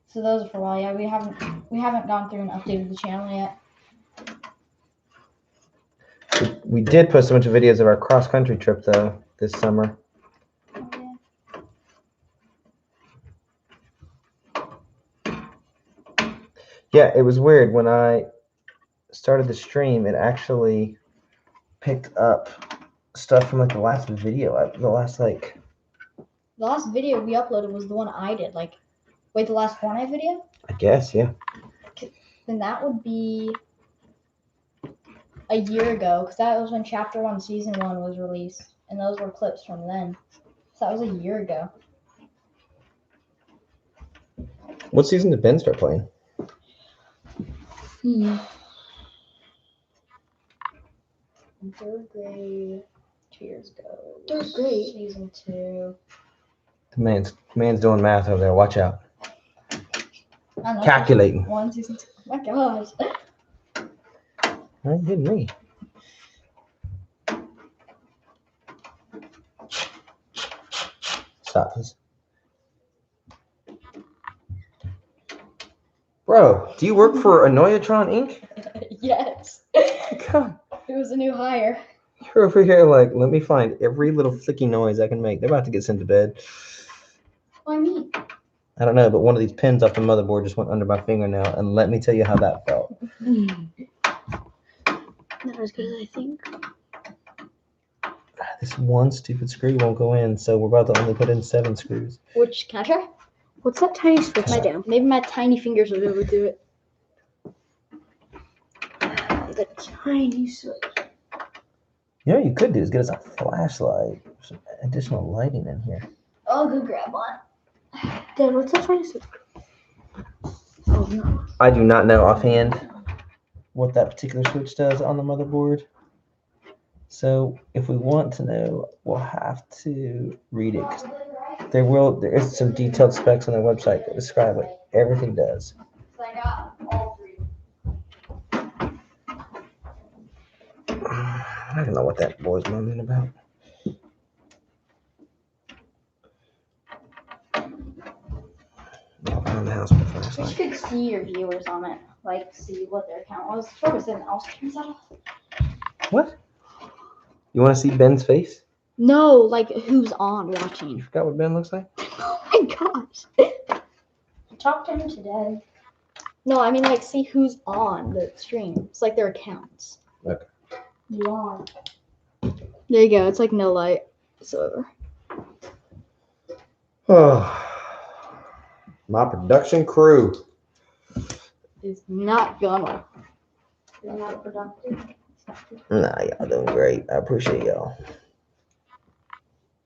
So those are for a while. Yeah, we haven't gone through and updated the channel yet. We did post a bunch of videos of our cross country trip though this summer. Oh, Yeah, it was weird when I started the stream. It actually picked up stuff from like the last video, the last video we uploaded was the one I did. The last Fortnite video? I guess, yeah. Then that would be a year ago, because that was when Chapter 1 Season 1 was released, and those were clips from then. So that was a year ago. What season did Ben start playing? In 3rd grade, 2 years ago. 3rd grade? Season 2. The man's doing math over there. Watch out. I don't know. Calculating. 1, Season 2. Oh my gosh. Are you kidding me? Stop this. Bro, do you work for Anoyatron Inc.? Yes. God, It was a new hire. you're over here like, let me find every little flicky noise I can make. They're about to get sent to bed. What do I mean? I don't know, but one of these pins off the motherboard just went under my fingernail, and let me tell you how that felt. Not as good as I think. This one stupid screw won't go in, so we're about to only put in 7 screws. Which, can I try? What's that tiny switch down? Maybe my tiny fingers will be able to do it. The tiny switch. You know what you could do is get us a flashlight, some additional lighting in here. I'll go grab one. Dad, what's that tiny switch? Oh no. I do not know offhand what that particular switch does on the motherboard. So if we want to know, we'll have to read it. 'Cause there is some detailed specs on their website that describe what everything does. So I got all 3. I don't know what that boy's moaning about. Walk around the house with a I wish flashlight. you could see your viewers on it. See what their account was. Sure, was it else turns that off? What? You want to see Ben's face? No, who's on You watching? forgot what Ben looks like? Oh my gosh. Talk to him today. No, I mean see who's on the stream. It's their accounts. Okay. You are. There you go. It's no light. It's over. Oh, my production crew. It's not gonna. You're not productive. Nah, y'all doing great. I appreciate y'all.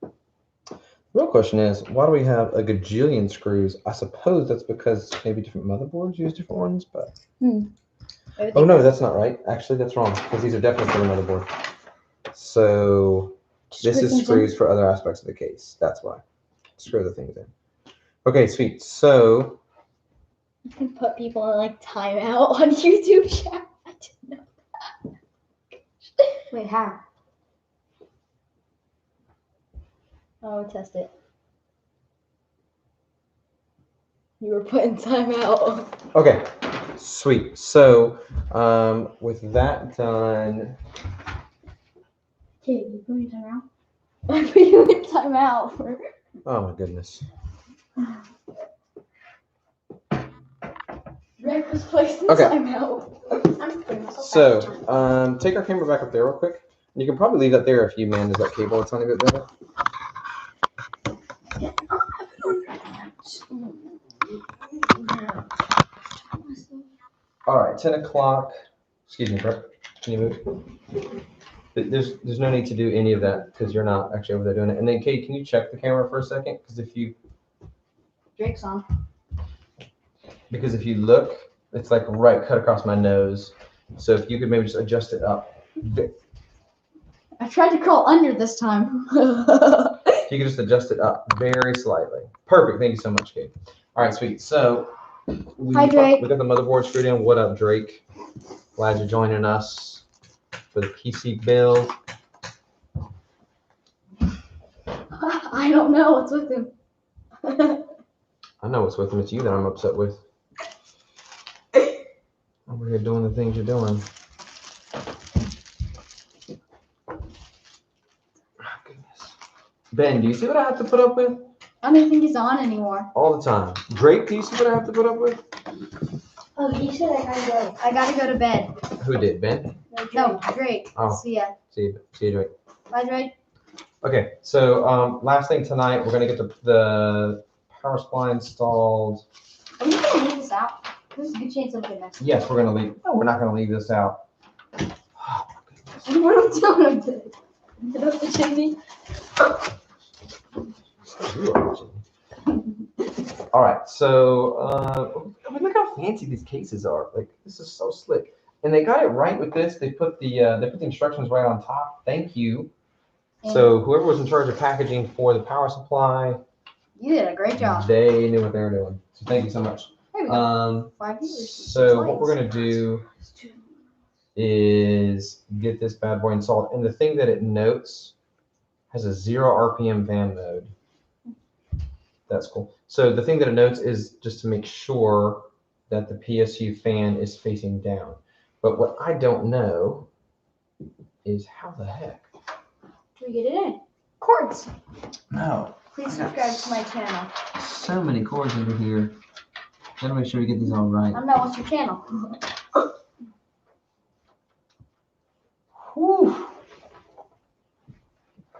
The real question is, why do we have a gajillion screws? I suppose that's because maybe different motherboards use different ones, but... Oh no, that's not right. Actually, that's wrong, because these are definitely for the motherboard. So this is screws for other aspects of the case. That's why. Screw the things in. Okay, sweet. So... You can put people in timeout on YouTube chat. I didn't know that. Wait, how? Oh, test it. You were put in timeout. Okay, sweet. So with that done... Okay, you put me in timeout. I put you in timeout for... Oh my goodness. Rick was placed in Okay. timeout. So, take our camera back up there real quick. You can probably leave that there if you manage that cable a tiny bit better. All right, 10 o'clock. Excuse me, Brett. Can you move? There's no need to do any of that because you're not actually over there doing it. And then, Kate, can you check the camera for a second? Because if you Drake's on. look, it's like right cut across my nose. So if you could maybe just adjust it up. I tried to crawl under this time. If you could just adjust it up very slightly. Perfect. Thank you so much, Kate. All right, sweet. So Hi, Drake. we got the motherboard screwed in. What up, Drake? Glad you're joining us for the PC build. I don't know what's with him. I know what's with him. It's you that I'm upset with. Over here doing the things you're doing. Oh, goodness. Ben, do you see what I have to put up with? I don't even think he's on anymore. All the time. Drake, do you see what I have to put up with? Oh, he said I gotta go. I gotta go to bed. Who did, Ben? No, Drake. Oh. See ya. See you, Drake. Bye, Drake. Okay, so last thing tonight, we're gonna get the power supply installed. Are we gonna leave this out? There's a good chance it'll be next. Yes, we're gonna leave. No, we're not gonna leave this out. Oh, my goodness. What are we doing with it? Is it up the chimney? All right, so I mean, look how fancy these cases are. Like, this is so slick, and they got it right with this. They put the instructions right on top. Thank you. So whoever was in charge of packaging for the power supply, You did a great job. they knew what they were doing. So thank you so much. There we go. 5 years. So what we're gonna do is get this bad boy installed, and the thing that it notes has a 0 RPM fan mode. That's cool. So the thing that it notes is just to make sure that the PSU fan is facing down. But what I don't know is how the heck. Do we get it in? Cords. No. Please subscribe to my channel. So many cords under here. Gotta make sure we get these all right. I don't know, what's your channel? Whew.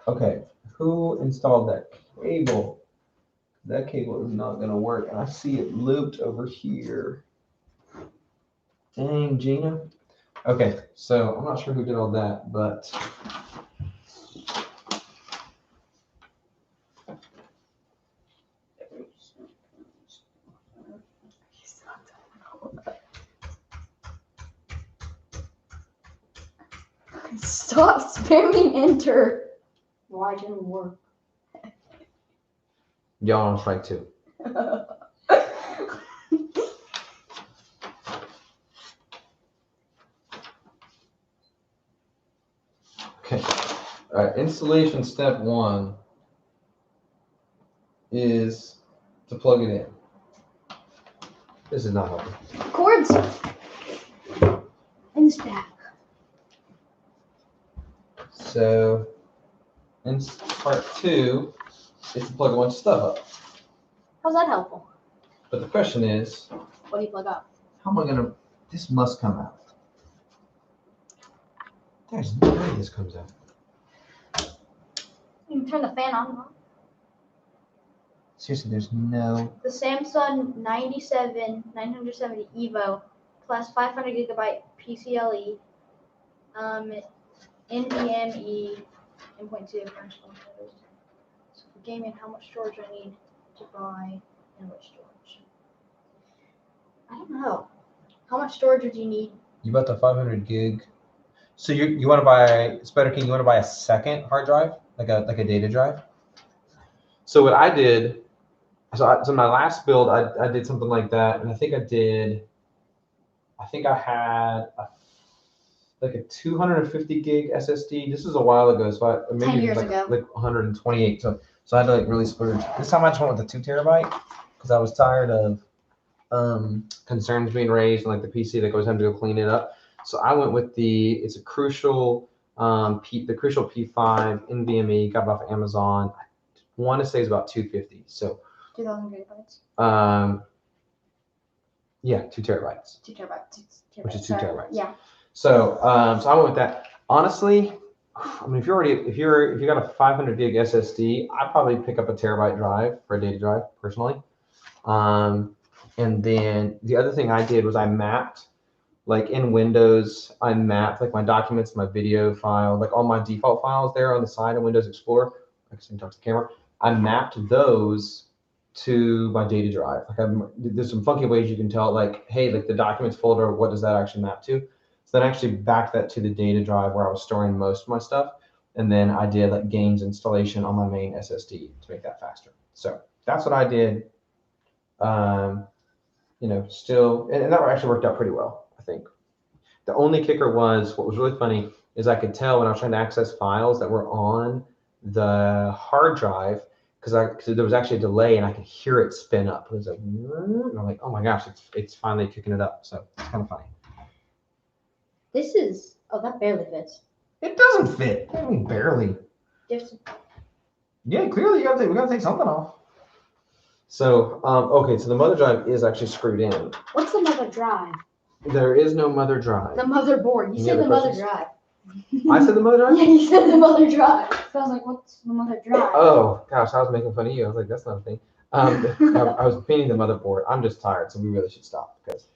Okay, who installed that cable? That cable is not gonna work, and I see it looped over here. Dang, Gina. Okay, so I'm not sure who did all that, but Stop spamming enter. Why didn't it work? y'all on strike two. Okay. All right. Installation step 1 is to plug it in. This is not helping. Cords. In this bag. So, in part 2 is to plug a bunch of stuff up. How's that helpful? But the question is, What do you plug up? how am I gonna? This must come out. There's no way this comes out. You can turn the fan on and off. Seriously, there's no. The Samsung 970 EVO plus 500 gigabyte PCLE, NVMe M.2 functional storage. So for gaming, how much storage I need to buy and which storage? I don't know. How much storage would you need? You bought the 500 gig. So you want to buy Spider King? You want to buy a second hard drive, like a data drive? So what I did, so my last build, I did something like that, and I think I had like a 250 gig SSD. This was a while ago, so maybe 10 years like, ago. like 128. So I had to like really splurge. This time I just went with the 2 terabyte because I was tired of concerns being raised and like the PC that goes having to go clean it up. So I went with it's a Crucial the Crucial P5 NVMe, got it off of Amazon. I want to say it's about 250. So 2,000 gigabytes. yeah, 2 terabytes. 2 terabytes. Which is 2 terabytes. Yeah. So so I went with that. Honestly, I mean, if you got a 500 gig SSD, I'd probably pick up a terabyte drive for a data drive personally. And then the other thing I did was I mapped, like in Windows, I mapped like my documents, my video file, like all my default files there on the side of Windows Explorer. I can talk to the camera. I mapped those to my data drive. There's some funky ways you can tell, like, hey, like the documents folder, what does that actually map to? So then I actually backed that to the data drive where I was storing most of my stuff. And then I did like games installation on my main SSD to make that faster. So that's what I did. Still, and that actually worked out pretty well, I think. The only kicker was, what was really funny is I could tell when I was trying to access files that were on the hard drive, because there was actually a delay and I could hear it spin up. It was like, and I'm like, oh my gosh, it's finally kicking it up. So it's kind of funny. That barely fits. It doesn't fit. I mean, barely. Yeah, clearly we gotta take something off. So, okay, so the mother drive is actually screwed in. What's the mother drive? There is no mother drive. The motherboard. You Any said other the mother questions? drive. I said the mother drive? Yeah, you said the mother drive. So I was like, what's the mother drive? Oh, gosh, I was making fun of you. I was like, that's not a thing. I was painting the motherboard. I'm just tired, so we really should stop, because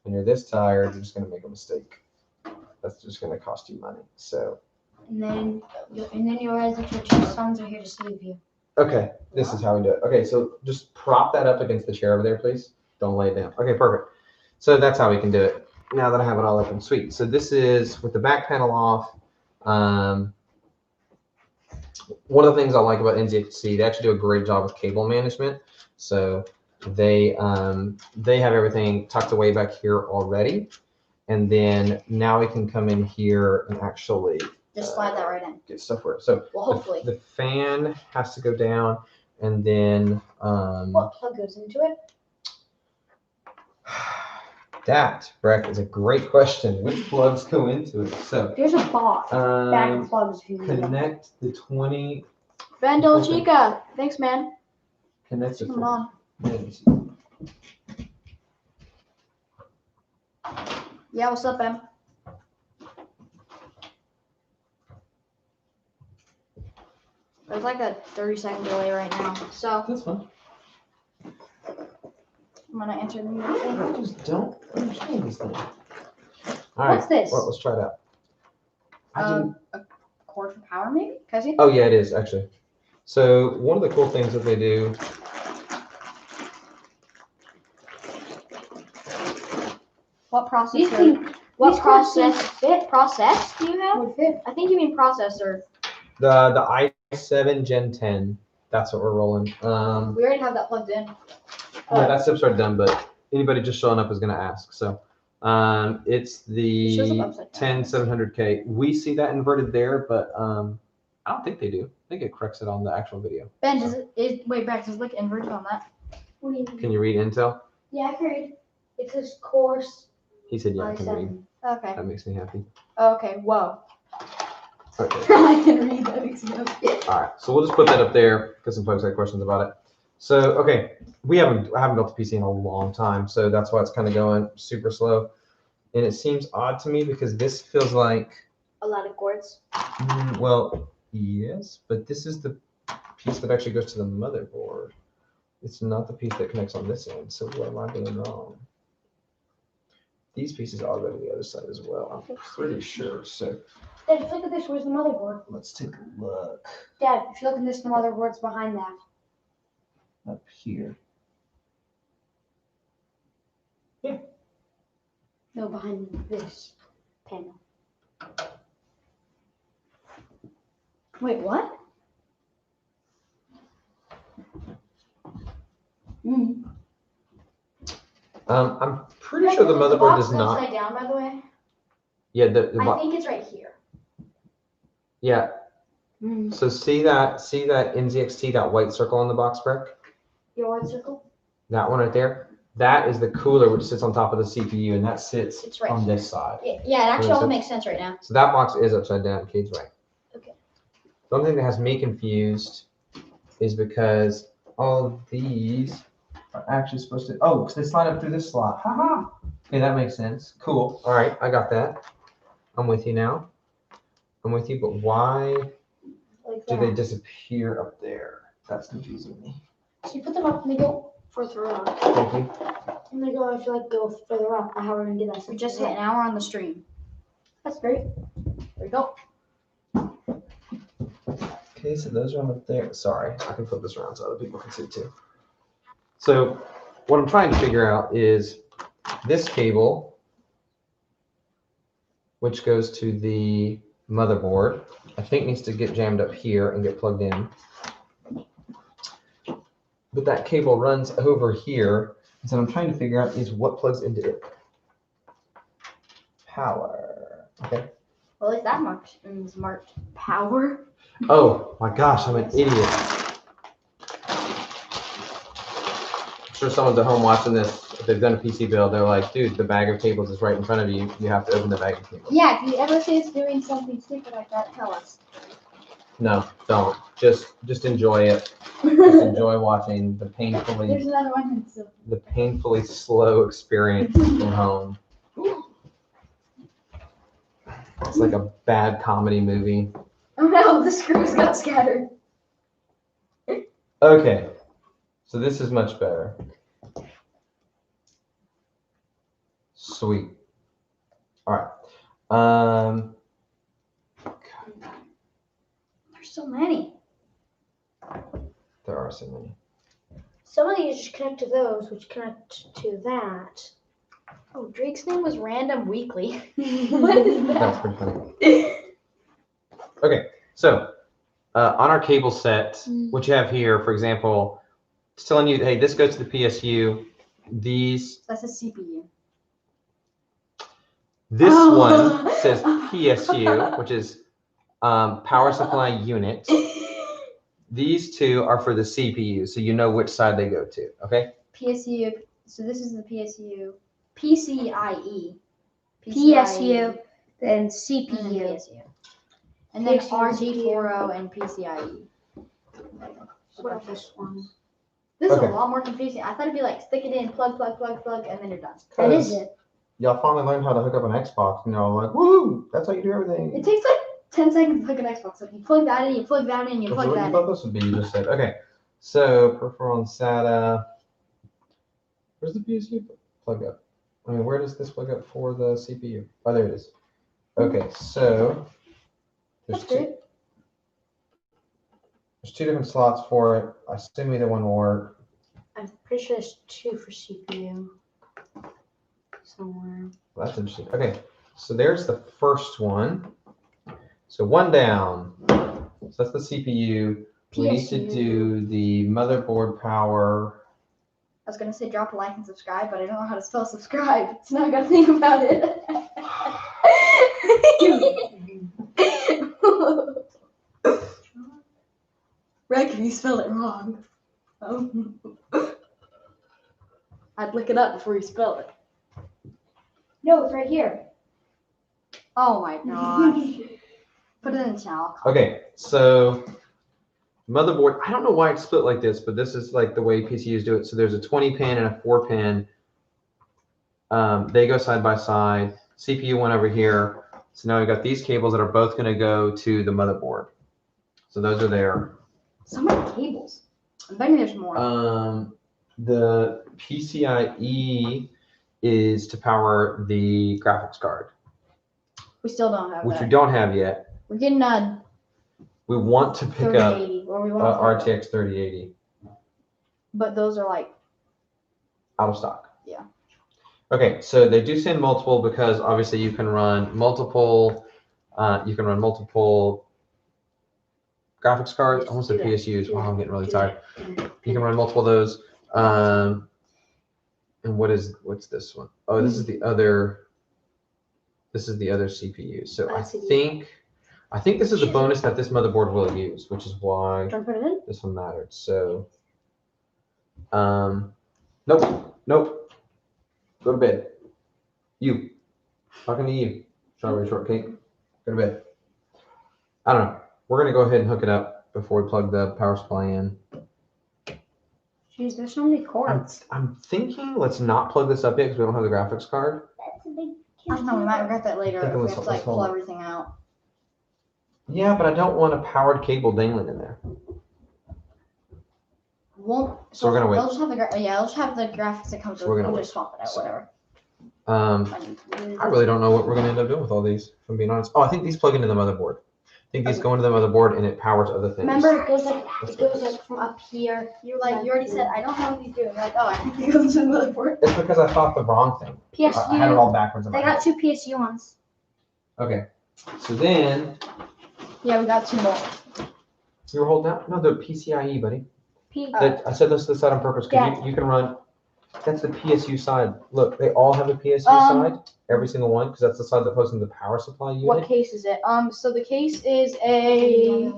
when you're this tired, you're just going to make a mistake. That's just going to cost you money. So. And then you realize that your two sons are here to save you. Okay, this is how we do it. Okay, so just prop that up against the chair over there, please. Don't lay it down. Okay, perfect. So that's how we can do it. Now that I have it all open, sweet. So this is with the back panel off. One of the things I like about NZXT, they actually do a great job with cable management. So they have everything tucked away back here already. And then now we can come in here and actually just slide that right in. Get stuff where. So well, hopefully the fan has to go down, and then what plug goes into it? That, Breck, is a great question. Which plugs go into it? So there's a box. Bag of plugs. Connect the 20. Ben Dolcica. Thanks, man. Connect the. Come on. Yeah, what's up, Ben? There's like a 30-second delay right now, so That's fine. I'm gonna answer the email. I just don't understand these things. All What's right. this? Well, let's try it out. A cord for power, maybe? Cuzzy? Oh yeah, it is actually. So one of the cool things that they do. What processor? These things- What these cords seem process do you have? Would fit. I think you mean processor. The i7 Gen 10. That's what we're rolling. We already have that plugged in. Yeah, that step's already done, but anybody just showing up is going to ask. So it's It shows the up upside down. 10700K. We see that inverted there, but I don't think they do. I think it corrects it on the actual video. Ben, wait, Brax, does it look inverted on that? What do you mean? Can you read Intel? Yeah, I heard. It says course He said, yeah, I can read. i7. Okay. That makes me happy. Okay, whoa. Okay. I can read that. Makes me happy. All right, so we'll just put that up there because some folks had questions about it. So, okay, I haven't built a PC in a long time, so that's why it's kind of going super slow. And it seems odd to me because this feels like, A lot of cords. well, yes, but this is the piece that actually goes to the motherboard. It's not the piece that connects on this end, so what am I doing wrong? These pieces all go to the other side as well, I'm pretty sure. So Dad, if you look at this, where's the motherboard? let's take a look Dad, if you look at this, the motherboard's behind that. up here. No, behind this panel. Wait, what? I'm pretty sure the motherboard does not. Upside down, by the way. Yeah, I think it's right here. yeah. Mm. So see that NZXT, that white circle on the box, Breck? Your white circle? That one right there. That is the cooler which sits on top of the CPU, and that sits It's right on here. this side. Yeah, it actually all makes sense right now. So that box is upside down. Kate's right. Okay. The only thing that has me confused is because all of these are actually supposed to. Oh, because they slide up through this slot. Haha. Okay, that makes sense. Cool. All right, I got that. I'm with you now. I'm with you, but why Like do that. they disappear up there? That's confusing me. So you put them up and they go further up. Thank you. I'm gonna go. I feel like go further up. How are we gonna get that? We just hit an hour on the stream. That's great. There we go. Okay, so those are up there. Sorry, I can flip this around so other people can see too. So what I'm trying to figure out is this cable, which goes to the motherboard, I think needs to get jammed up here and get plugged in. But that cable runs over here. So what I'm trying to figure out is what plugs into it. Power. Okay. Well, at least that much is marked power. Oh my gosh, I'm an idiot. I'm sure someone's at home watching this. If they've done a PC build, they're like, dude, the bag of cables is right in front of you. You have to open the bag of cables. Yeah, if you ever see us doing something stupid like that, tell us. No, don't. Just enjoy it. Just There's enjoy watching the painfully another one. slow experience from home. It's like a bad comedy movie. Oh no, the screws got scattered. Okay, so this is much better. Sweet. All right. There's so many. There are so many. Some of these just connect to those, which connect to that. Oh, Drake's name was Random Weekly. What is That's that? pretty funny. Okay, so on our cable set, what you have here, for example, it's telling you, hey, this goes to the PSU. That's a CPU. This Oh. one says PSU, which is power supply unit. These two are for the CPU, so you know which side they go to, okay? PSU. So this is the PSU. PCIe. PSU, then And then CPU. PSU. And then PSU. RD40 and PCIe. What about this one? This is Okay. a lot more confusing. I thought it'd be like stick it in, plug, and then you're done. That is it. Y'all finally learned how to hook up an Xbox, and y'all like, woo, that's how you do everything. It takes like 10 seconds to hook an Xbox up. You plug that in, you plug that in, you That's plug what that you in. thought this would be, you just said. Okay, so peripheral and SATA. Where's the PSU plug up? I mean, where does this plug up for the CPU? Oh, there it is. Okay, so there's That's good. there's two different slots for it. I assume either one will work. I'm pretty sure there's two for CPU somewhere. Well, that's interesting. Okay, so there's the first one. So one down. So that's the CPU. We need to PSU. do the motherboard power. I was gonna say drop a like and subscribe, but I don't know how to spell subscribe, so now I gotta think about it. Right, if you spell it wrong. I'd look it up before you spell it. No, it's right here. Oh my gosh. Put it in the channel. Okay, so motherboard, I don't know why it's split like this, but this is like the way PCUs do it. So there's a 20 pin and a 4 pin. They go side by side. CPU went over here. So now we've got these cables that are both going to go to the motherboard. So those are there. So many cables. I'm betting there's more. The PCIe is to power the graphics card, We still don't have which we that. don't have yet. We're getting a We want to pick up 3080, or we want RTX 3080 but those are like, out of stock. Yeah. Okay, so they do send multiple because obviously you can run multiple. Graphics cards. I almost said PSUs. Wow, I'm getting really tired. You can run multiple of those. And what's this one? Oh, this is the other. This is the other CPU. So I think this is a bonus that this motherboard will use, which is why trying to put it in? this one mattered. So, nope. Go to bed. You. Talking to you. Strawberry shortcake. Go to bed. I don't know. We're gonna go ahead and hook it up before we plug the power supply in. Jeez, there's so many cords. I'm thinking let's not plug this up yet because we don't have the graphics card. That's a big I don't know, we might regret that later I think if we let's- have to like let's hold pull it. everything out. Yeah, but I don't want a powered cable dangling in there. won't. So we're gonna wait. They'll just have the they'll just have the graphics that comes So with. we're gonna We'll wait. just swap it out, So- whatever. I really don't know what we're gonna end up doing with all these, if I'm being honest. Oh, I think these plug into the motherboard. I think these go into the motherboard and it powers other things. Remember, it goes like from up here. You already said I don't know what he's doing. You're like, oh, I think it goes to the motherboard. It's because I thought the wrong thing. I had it PSU. all backwards in my They head. got 2 PSU ones. Okay. So then Yeah, we got 2 more. you were holding out? No, they're PCIe, buddy. P. I said this to the side on purpose because you can run. That's the PSU side. Look, they all have a PSU side. Every single one, because that's the side that goes into the power supply unit. What case is it? So the case is a.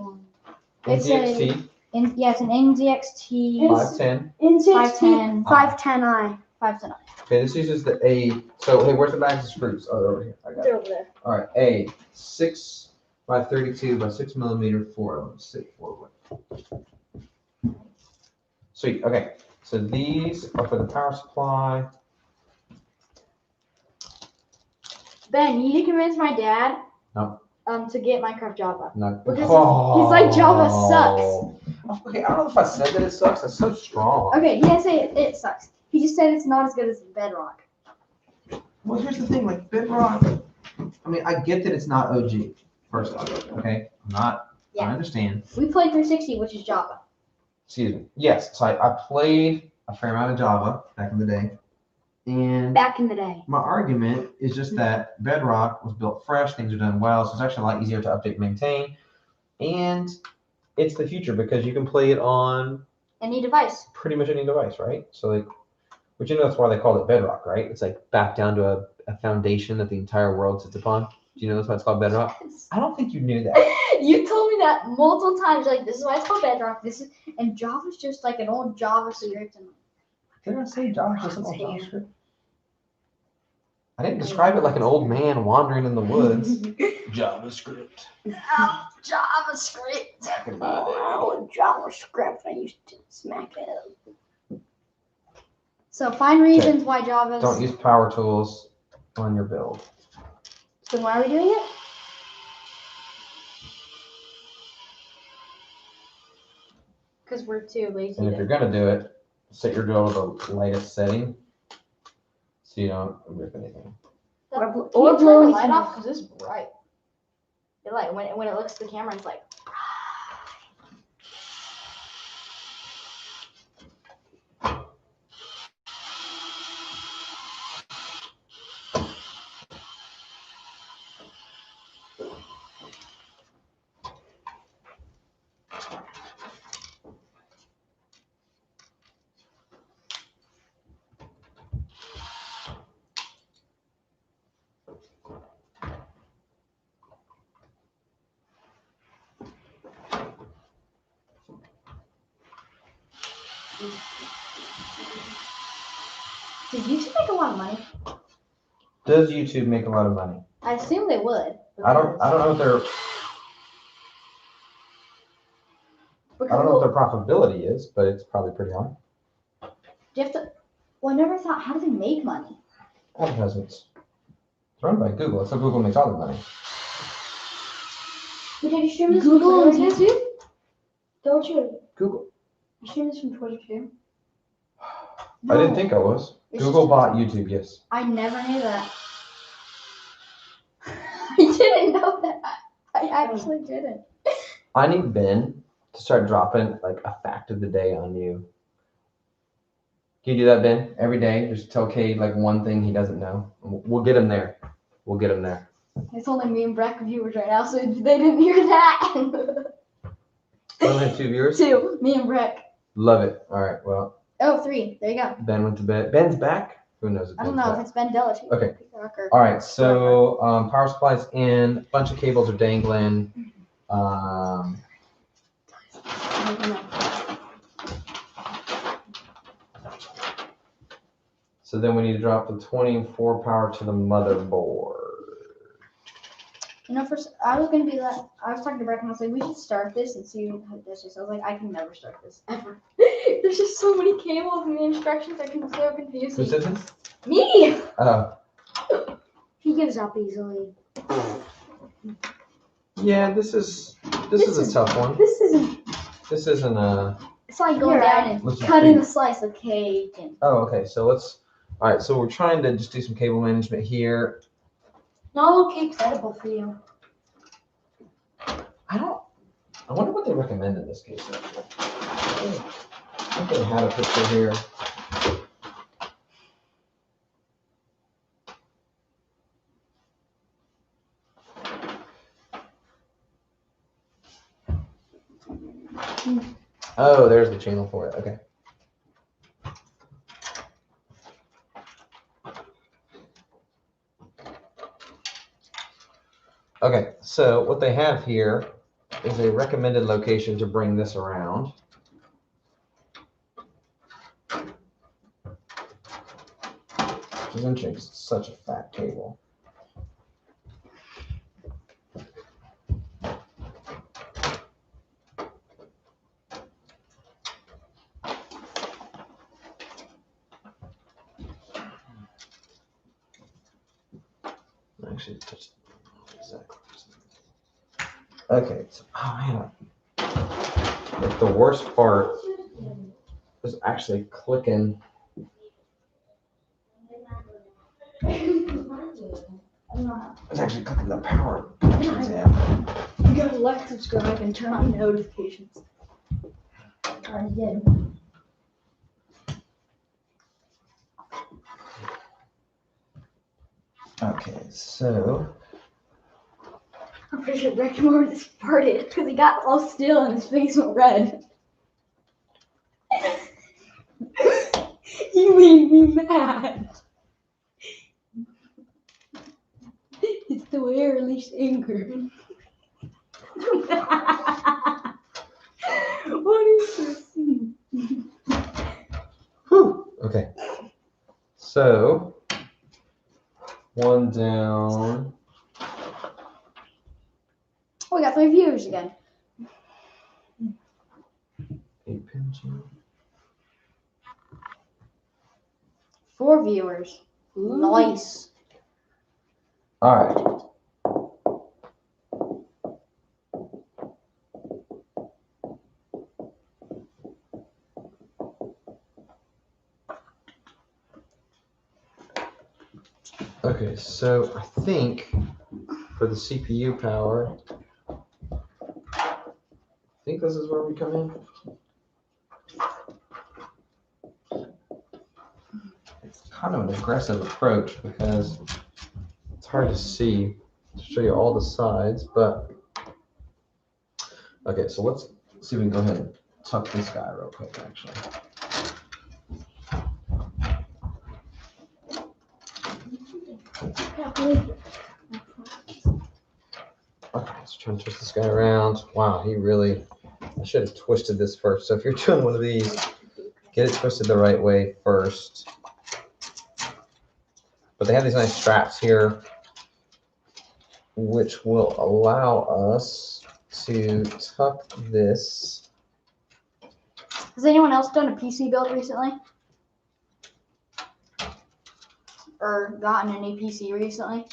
It's NZXT It's an NZXT 510. N16 510. 510i. 510. Okay, this uses the A. So hey, where's the bags of screws? Oh, they're over here. I got it. They're over there. All right, A 6 by 32 by 6 millimeter 4 Sweet. Okay, so these are for the power supply. Ben, you need to convince my dad. No. To get Minecraft Java. Not Because he's like, Java sucks. Okay, I don't know if I said that it sucks. That's so strong. Okay, he didn't say it sucks. He just said it's not as good as Bedrock. Well, here's the thing, like Bedrock. I mean, I get that it's not OG. First off, okay, I Yeah. understand. We played 360, which is Java. Excuse me. Yes, so I played a fair amount of Java back in the day, and Back in the day. my argument is just that Bedrock was built fresh, things are done well, so it's actually a lot easier to update and maintain, and it's the future because you can play it on Any device. pretty much any device, right? So like, but you know that's why they called it Bedrock, right? It's like back down to a foundation that the entire world sits upon. Do you know that's why it's called Bedrock? I don't think you knew that. You told me that multiple times. Like, this is why it's called Bedrock. And Java's just like an old JavaScript. And Did I say Josh was an old JavaScript? I didn't describe it like an old man wandering in the woods. JavaScript. JavaScript. Back in my day. Oh, JavaScript. I used to smack it. So find reasons why Java's. Don't use power tools on your build. So why are we doing it? Because we're too lazy. And if you're gonna do it, set your build to the latest setting so you don't rip anything. Or Can you blow turn the anything light off? off. Because it's bright. It like when it looks at the camera, it's like. Did YouTube make a lot of money? Does YouTube make a lot of money? I assume they would. I don't know if their profitability is, but it's probably pretty high. Do you have to? Well, I never thought. How do they make money? Advertisements. It's run by Google. That's how Google makes all their money. But have you streamed this Google from and Twitter? YouTube. Don't you? Google. You streamed this from Twitter too? I didn't think I was. It's Google just- bought YouTube, yes. I never knew that. I didn't know that. I actually didn't. I need Ben to start dropping like a fact of the day on you. Can you do that, Ben? Every day, just tell Cade like one thing he doesn't know. We'll get him there. We'll get him there. It's only me and Breck viewers right now, so they didn't hear that. We only have 2 viewers. 2, me and Breck. Love it. All right. Well, Oh, 3. There you go. Ben went to bed. Ben's back. Who knows if I don't Ben's know back? if it's Ben Delaty. Okay. All right. So power supply's in. A bunch of cables are dangling. So then we need to drop the 24 power to the motherboard. You know, first I was gonna be like, I was talking to Breck and I was like, we should start this and see how it does this. I was like, I can never start this ever. There's just so many cables and the instructions are so Who confusing. said this? Me. He gives up easily. Yeah, this is a tough one. This isn't. This isn't a. It's like going Here, down and let's just cutting do- a slice of cake and Oh, okay. So all right. So we're trying to just do some cable management here. Not all cake's edible for you. I wonder what they recommend in this case. Actually. I think they had a picture here. Oh, there's the channel for it. Okay. Okay, so what they have here is a recommended location to bring this around. Which is interesting, 'cause it's such a fat cable. Actually, exactly. Okay, so, oh man, like the worst part is actually clicking. It's actually clicking the power buttons in. You gotta like, subscribe, and turn on notifications. already did. Okay, so I'm pretty sure Rick Moore just farted because he got all still and his face went red. You made me mad. It's the way I release anger. What is this? okay, so one down. Oh, we got 3 viewers again. 8-pin channel. 4 viewers. Nice. All right. Okay, so I think for the CPU power, I think this is where we come in. It's kind of an aggressive approach because it's hard to see, to show you all the sides, but okay, so let's see if we can go ahead and tuck this guy real quick, actually. Okay, let's try and twist this guy around. Wow, I should have twisted this first. So if you're doing one of these, get it twisted the right way first. But they have these nice straps here, which will allow us to tuck this. Has anyone else done a PC build recently? Or gotten a new PC recently?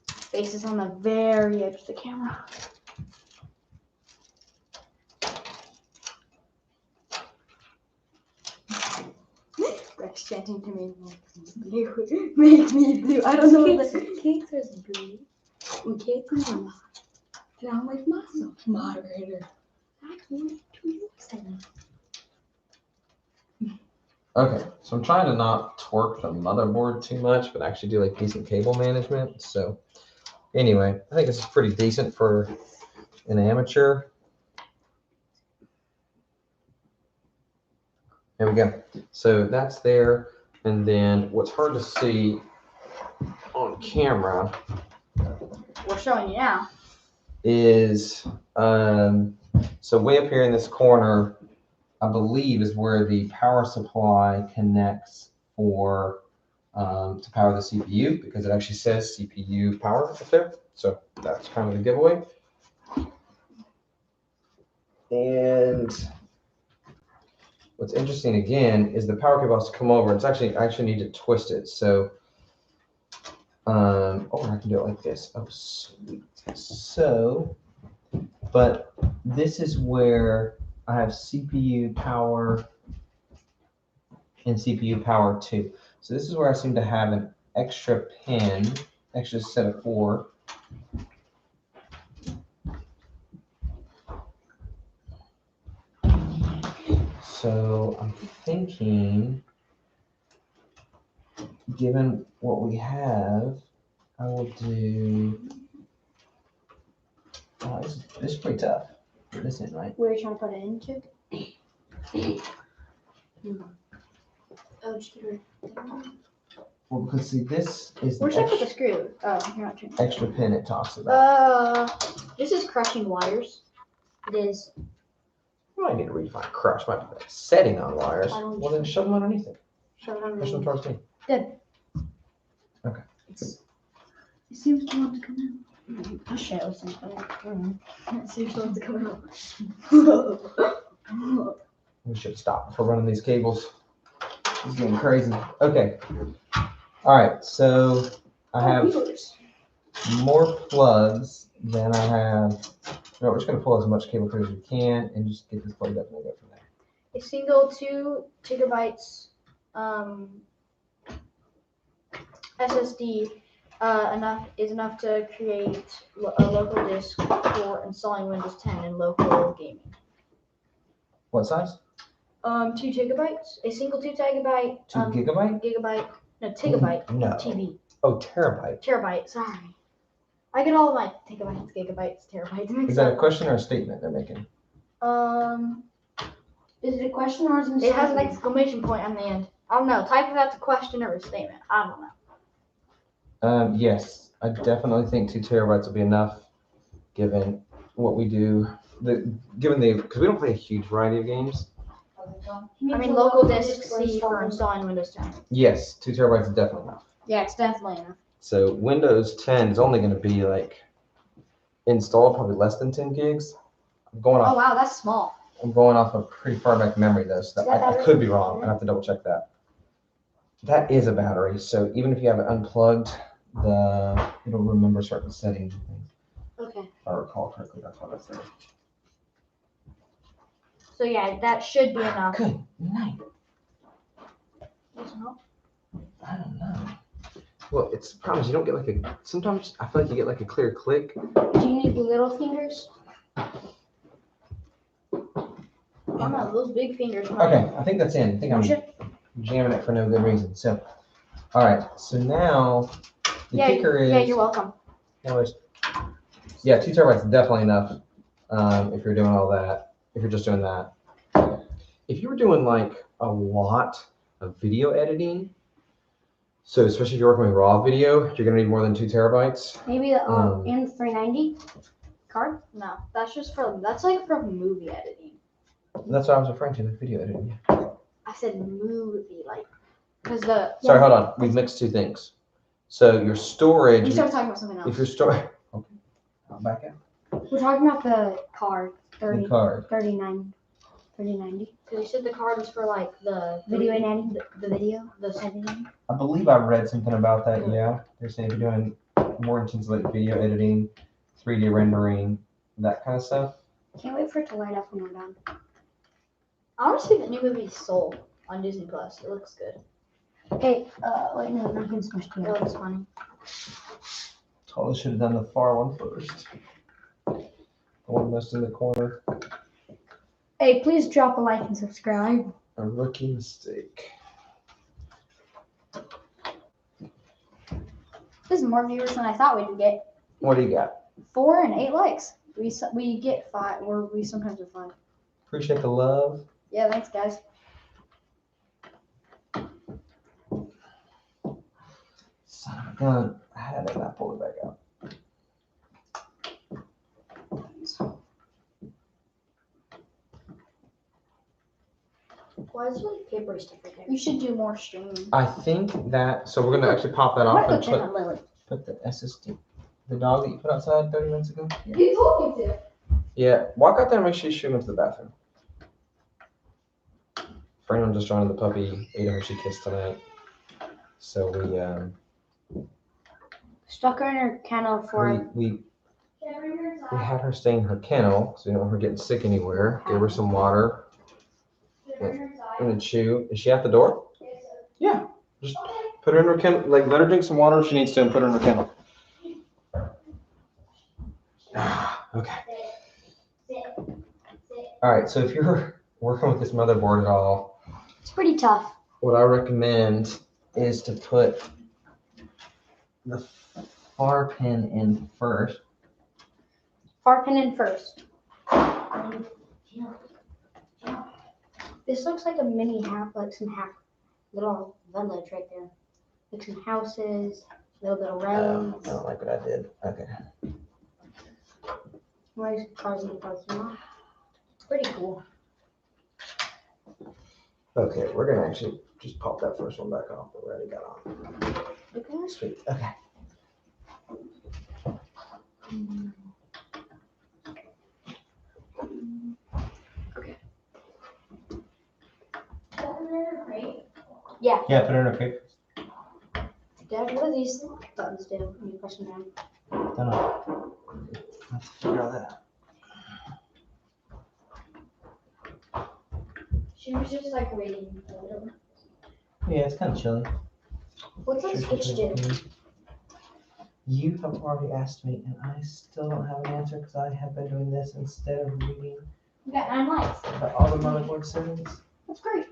Face is on the very edge of the camera. Rex chanting to me, make me blue. I don't know what the Cake is blue. And cake is not. And I'm like, myself, moderator. I can't do you saying. Okay, so I'm trying to not torque the motherboard too much, but actually do like decent cable management. So anyway, I think this is pretty decent for an amateur. There we go. So that's there. And then what's hard to see on camera we're showing you now. is, so way up here in this corner, I believe is where the power supply connects for, to power the CPU, because it actually says CPU power up there. So that's kind of the giveaway. And what's interesting again is the power cable has to come over. I actually need to twist it. So, oh, I can do it like this. Oh, sweet. So, but this is where I have CPU power and CPU power 2. So this is where I seem to have an extra pin, extra set of 4. So I'm thinking, given what we have, I will do. Oh, this is pretty tough. Put this in, right? Where are you trying to put it into? Oh, just get rid Well, because see, this is Where the should I put the extra, screw? Oh, you're not trying to. extra pin it talks about. This is crushing wires. It is. Well, I need to redefine crush. Might be that setting on wires. I don't- Well, then shove them underneath it. Shove it Push them underneath. towards me. It seems to want to come out. Push it or something. It seems to want to come out. We should stop before running these cables. It's getting crazy. Okay. All right. So I have more plugs than I have. No, we're just gonna pull as much cable through as we can and just get this plugged up and we'll go from there. A single 2 gigabytes SSD is enough to create a local disk for installing Windows 10 in local gaming. What size? 2 gigabytes. A single 2 gigabyte. 2 gigabyte? Gigabyte. No, gigabyte. No. TV. Oh, terabyte. Terabyte. Sorry. I get all of my gigabytes, terabytes mixed Is that a up. question or a statement they're making? Is it a question or is it a It has an statement? exclamation point on the end. I don't know. Type if that's a question or a statement. I don't know. Yes, I definitely think 2 terabytes will be enough, given what we do. Because we don't play a huge variety of games. I mean, local disk C for installing Windows 10. Yes, 2 terabytes is definitely enough. Yeah, it's definitely enough. So Windows 10 is only going to be like installed probably less than 10 gigs. I'm going Oh off. wow, that's small. I'm going off a pretty far back memory though, so that I could be wrong. I have to double check that. That is a battery, so even if you have it unplugged, it'll remember certain settings and things. Okay. If I recall correctly, that's what I said. So yeah, that should be enough. Good night. Doesn't help. I don't know. Well, it's the problem is you don't get like a. Sometimes I feel like you get like a clear click. Do you need little fingers? I don't know. Those big fingers. might- Okay, I think that's in. I think I'm jamming it for no good reason. So, all right. So now the kicker is. Yeah, you're welcome. Anyways, yeah, 2 terabytes is definitely enough. If you're doing all that, if you're just doing that. If you were doing like a lot of video editing, so especially if you're working with raw video, you're gonna need more than 2 terabytes. Maybe the Um, M390 card? No, that's like for movie editing. That's what I was referring to, the video editing. I said movie, like, because the Sorry, hold on. We've mixed 2 things. So your storage. We started talking about something If else. your storage. Okay. I'll back out. We're talking about the card, The card. 3090. because you said the card was for like the Video editing. the Video the editing. I believe I read something about that. Yeah, they're saying if you're doing more intense like video editing, 3D rendering, that kind of stuff. Can't wait for it to light up when we're done. I want to see the new movie Soul on Disney Plus. It looks good. Hey, wait, no, not getting smushed It yet. looks funny. Totally should have done the far one first. The one most in the corner. Hey, please drop a like and subscribe. A rookie mistake. This is more viewers than I thought we would get. What do you got? 4 and 8 likes. We get 5, or we sometimes get 5. Appreciate the love. Yeah, thanks, guys. Son of a gun. I had it and I pulled it back out. Why is there like paper stuff right there? You should do more streaming. I think that, so we're going to actually pop that I'm off gonna and go check put, on Lily. put the SSD. The dog that you put outside 30 minutes ago? You told me to. Yeah, walk out there and make sure you shoot him to the bathroom. Fernand just joined the puppy, ate her she kissed tonight. So Stuck her in her kennel for we we had her stay in her kennel, so we don't want her getting sick anywhere. Gave her some water and a chew. Is she at the door? Yeah. Just put her in her kennel, like let her drink some water if she needs to, and put her in her kennel. Okay. All right, so if you're working with this motherboard at all, It's pretty tough. what I recommend is to put the far pin in first. Far pin in first. This looks like a mini house, like some little village right there. Like some houses, a little bit of I roads. don't like what I did. Okay. Where's cars in the parking lot? Pretty cool. Okay, we're gonna actually just pop that first one back off that we already got on. Okay. Sweet. Okay. Yeah. Yeah, put her in a crate. Dad, what are these buttons do when you push them down? Don't know. Let's figure all that out. She was just like waiting. Yeah, it's kind of chilly. What's that switch do? You have already asked me, and I still don't have an answer because I have been doing this instead of reading You got 9 lights. all the motherboard settings. That's great.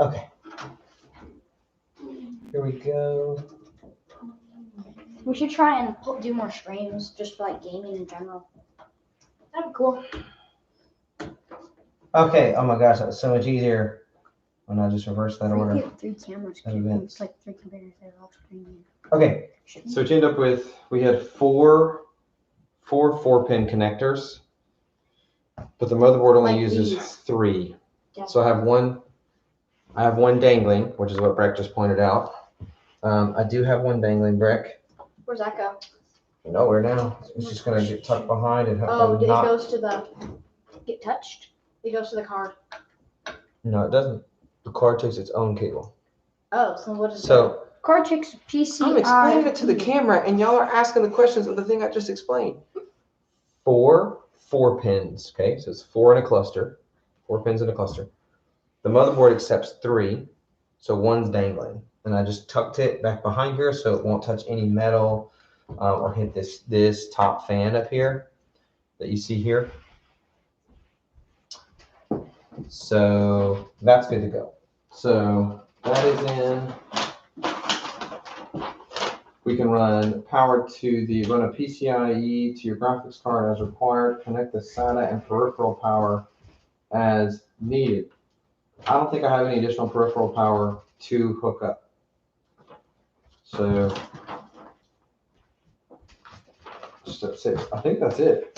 Okay. Here we go. We should try and do more streams just for like gaming in general. That'd be cool. Okay. Oh my gosh, that was so much easier when I just reversed that order. 3 cameras. Of events. It's like 3 computers. They're all streaming. Okay. So what you end up with, we had four 4-pin connectors, but the motherboard only Like uses these. 3. Yeah. So I have one dangling, which is what Breck just pointed out. I do have one dangling, Breck. Where's that go? Nowhere now. It's just gonna get tucked behind and Oh, hopefully it not. goes to the get touched. It goes to the card. No, it doesn't. The card takes its own cable. Oh, so what is So card takes PCI? I'm explaining it to the camera, and y'all are asking the questions of the thing I just explained. 4 pins. Okay, so it's 4 in a cluster. 4 pins in a cluster. The motherboard accepts 3, so one's dangling. And I just tucked it back behind here so it won't touch any metal or hit this top fan up here that you see here. So that's good to go. So that is in. We can run power run a PCIe to your graphics card as required, connect the SATA and peripheral power as needed. I don't think I have any additional peripheral power to hook up. So step 6. I think that's it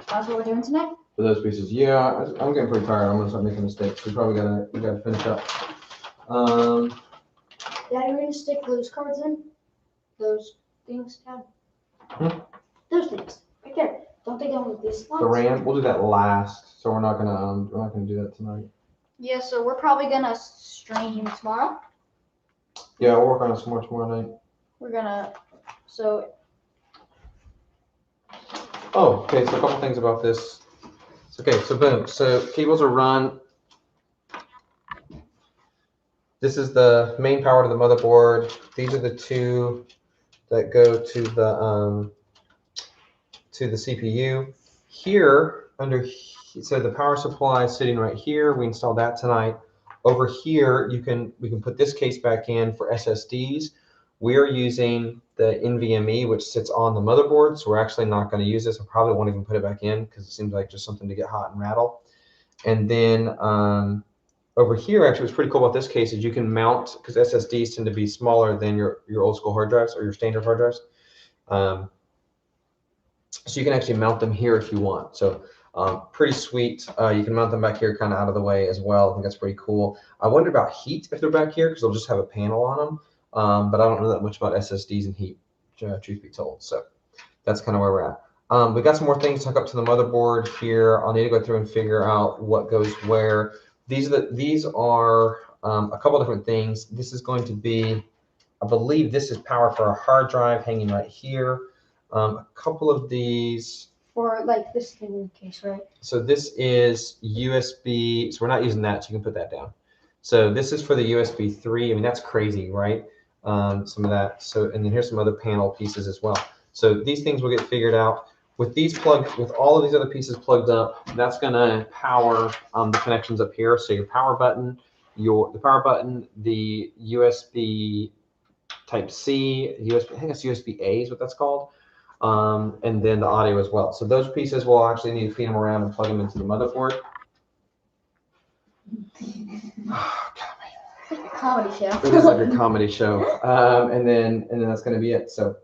That's what we're doing tonight. for those pieces. Yeah, I'm getting pretty tired. I'm gonna start making mistakes. We gotta finish up. Dad, you're gonna stick those cards in? Those things, Dad? Those things. Right there. Don't they go with these slots? The RAM, we'll do that last. So we're not gonna do that tonight. Yeah, so we're probably gonna stream tomorrow. Yeah, we'll work on it some more tomorrow night. We're gonna so Oh, okay, so a couple things about this. Okay, so boom. So cables are run. This is the main power to the motherboard. These are the 2 that go to the CPU. Here, so the power supply is sitting right here. We installed that tonight. Over here, we can put this case back in for SSDs. We're using the NVMe, which sits on the motherboard, so we're actually not going to use this. I probably won't even put it back in because it seems like just something to get hot and rattle. And then over here, actually, what's pretty cool about this case is you can mount, because SSDs tend to be smaller than your old school hard drives or your standard hard drives. So you can actually mount them here if you want. So pretty sweet. You can mount them back here kind of out of the way as well. I think that's pretty cool. I wonder about heat if they're back here because they'll just have a panel on them. But I don't know that much about SSDs and heat, truth be told. So that's kind of where we're at. We've got some more things to hook up to the motherboard here. I'll need to go through and figure out what goes where. these are a couple different things. This is going to be, I believe this is power for a hard drive hanging right here. A couple of these. For like this thing in the case, right? So this is USB. So we're not using that, so you can put that down. So this is for the USB 3. I mean, that's crazy, right? Some of that. So, and then here's some other panel pieces as well. So these things will get figured out. With these plugged, with all of these other pieces plugged up, that's gonna power the connections up here. So your power button, the USB Type C, USB, I think it's USB A is what that's called. And then the audio as well. So those pieces will actually need to feed them around and plug them into the motherboard. Comedy show. It is like a comedy show. And then that's going to be it. So,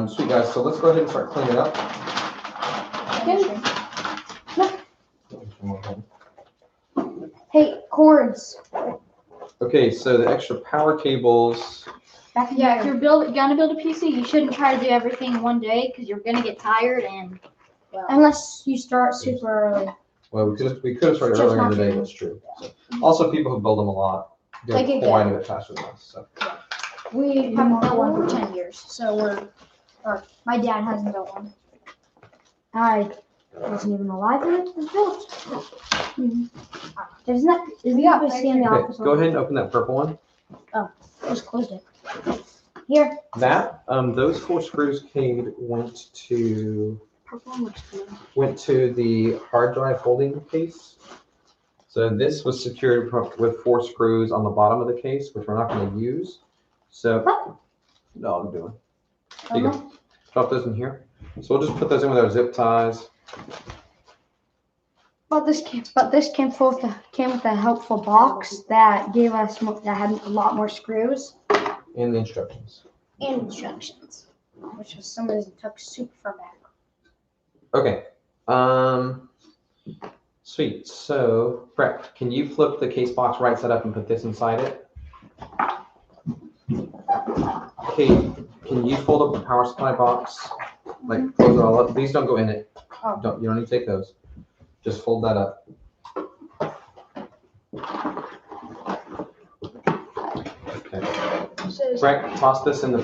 sweet guys. So let's go ahead and start cleaning up. Hey, cords. Okay, so the extra power cables. Back in Yeah, if there. you're gonna build a PC, you shouldn't try to do everything in one day because you're gonna get tired and well, Unless you start super early. Well, we could have started Just earlier in the not day. true. That's true. So, also, people who build them a lot, they're They get quite a good. bit faster than us. So. We haven't built one for 10 years, so my dad hasn't built one. I wasn't even alive when it was built. Isn't that, is the office in the Okay, office? go ahead and open that purple one. Just closed it. Here. That those 4 screws, Cade, went to Purple one looks good. the hard drive holding case. So this was secured with 4 screws on the bottom of the case, which we're not going to use. So What? no, I'm doing. Here you go. Drop those in here. So we'll just put those in with our zip ties. But this came with a helpful box that gave us that had a lot more screws In the instructions. and instructions, which was some of took super forever. Okay. Sweet. So Brett, can you flip the case box right side up and put this inside it? Okay. Can you fold up the power supply box? Like close it all up. These don't go in it. Oh. You don't need to take those. Just fold that up. Okay. So Brett, toss this in the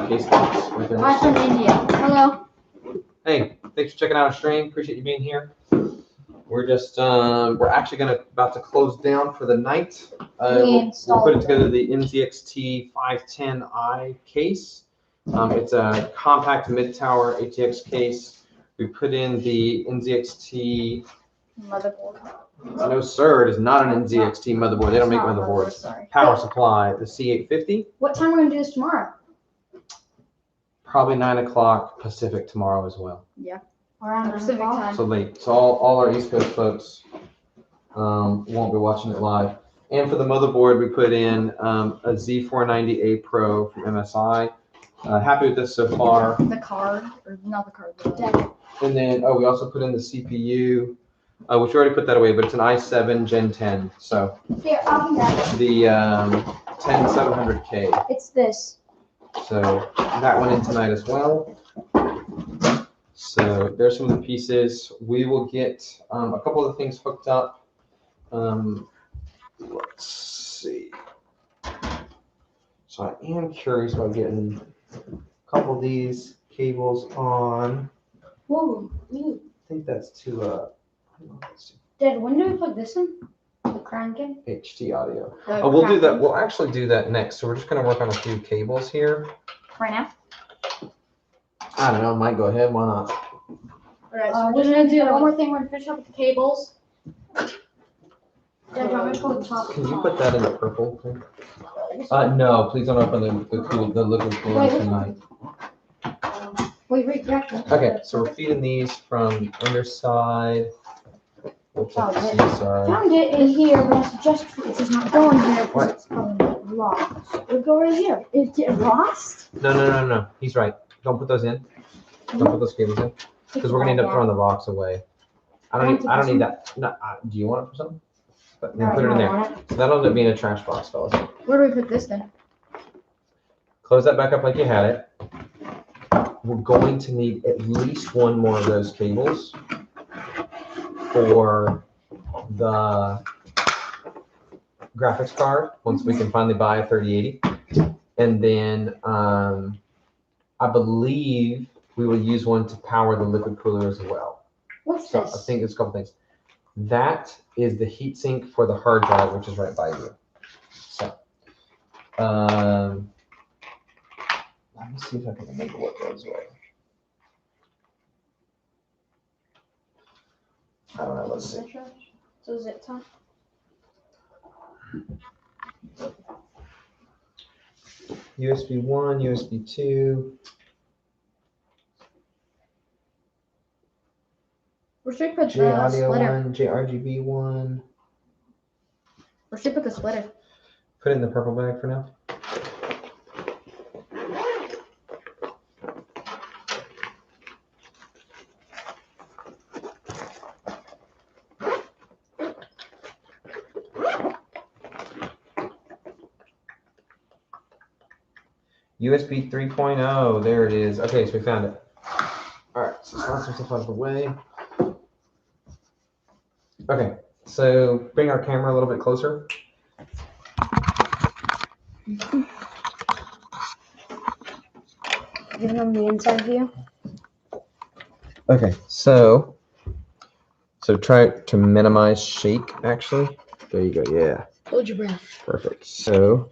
case box right there. I'm from India. Hello. Hey, thanks for checking out our stream. Appreciate you being here. We're just we're actually about to close down for the night. We're putting together the NZXT 510i case. It's a compact mid-tower ATX case. We put in the NZXT. Motherboard. No, sir, it is not an NZXT motherboard. They don't make motherboards. Sorry. Power supply, the C850. what time are we gonna do this tomorrow? Probably 9 o'clock Pacific tomorrow as well. Around Pacific time. So late. So all our East Coast folks won't be watching it live. And for the motherboard, we put in a Z490A Pro from MSI. Happy with this so far. The card, or not the card. The And then, we also put in the CPU, which we already put that away, but it's an i7 Gen 10. So Here, I'll be back. the 10700K. It's this. So that went in tonight as well. So there's some of the pieces. We will get a couple of the things hooked up. Let's see. So I am curious about getting a couple of these cables on. Whoa. I think that's to let's see, Dad, when do we put this in? The cranking? HT audio. We'll do that. We'll actually do that next. So we're just going to work on a few cables here. right now. I don't know. Might go ahead. Why not? Alright, so we're just gonna do one more thing. We're gonna finish up with the cables. Dad, I'm gonna pull the top. Can you put that in the purple thing? No, please don't open the liquid cooling tonight. Wait, back. Okay, so we're feeding these from underside. We'll check the C side. Found it in here, but it's just not going here because it's probably lost. It'll go right here. Is it lost? No. He's right. Don't put those in. Don't put those cables in, because we're gonna end up throwing the box away. I don't need that. No, do you want it for something? But then put it in there. So that'll end up being a trash box, fellas. Where do we put this then? Close that back up like you had it. We're going to need at least one more of those cables for the graphics card once we can finally buy a 3080. And then I believe we will use one to power the liquid cooler as well. What's So this? I think there's a couple things. That is the heatsink for the hard drive, which is right by you. So let me see if I can remember what those were. I don't know. Let's see. So zip tie. USB 1, USB 2. Where should we put J the audio splitter? 1, J RGB 1. Where should we put the splitter? Put it in the purple bag for now. USB 3.0, there it is. Okay, so we found it. All right, so let's some stuff out of the way. Okay, so bring our camera a little bit closer. Giving them the inside view. Okay, so try to minimize shake, actually. There you go, yeah. Hold your breath. Perfect. So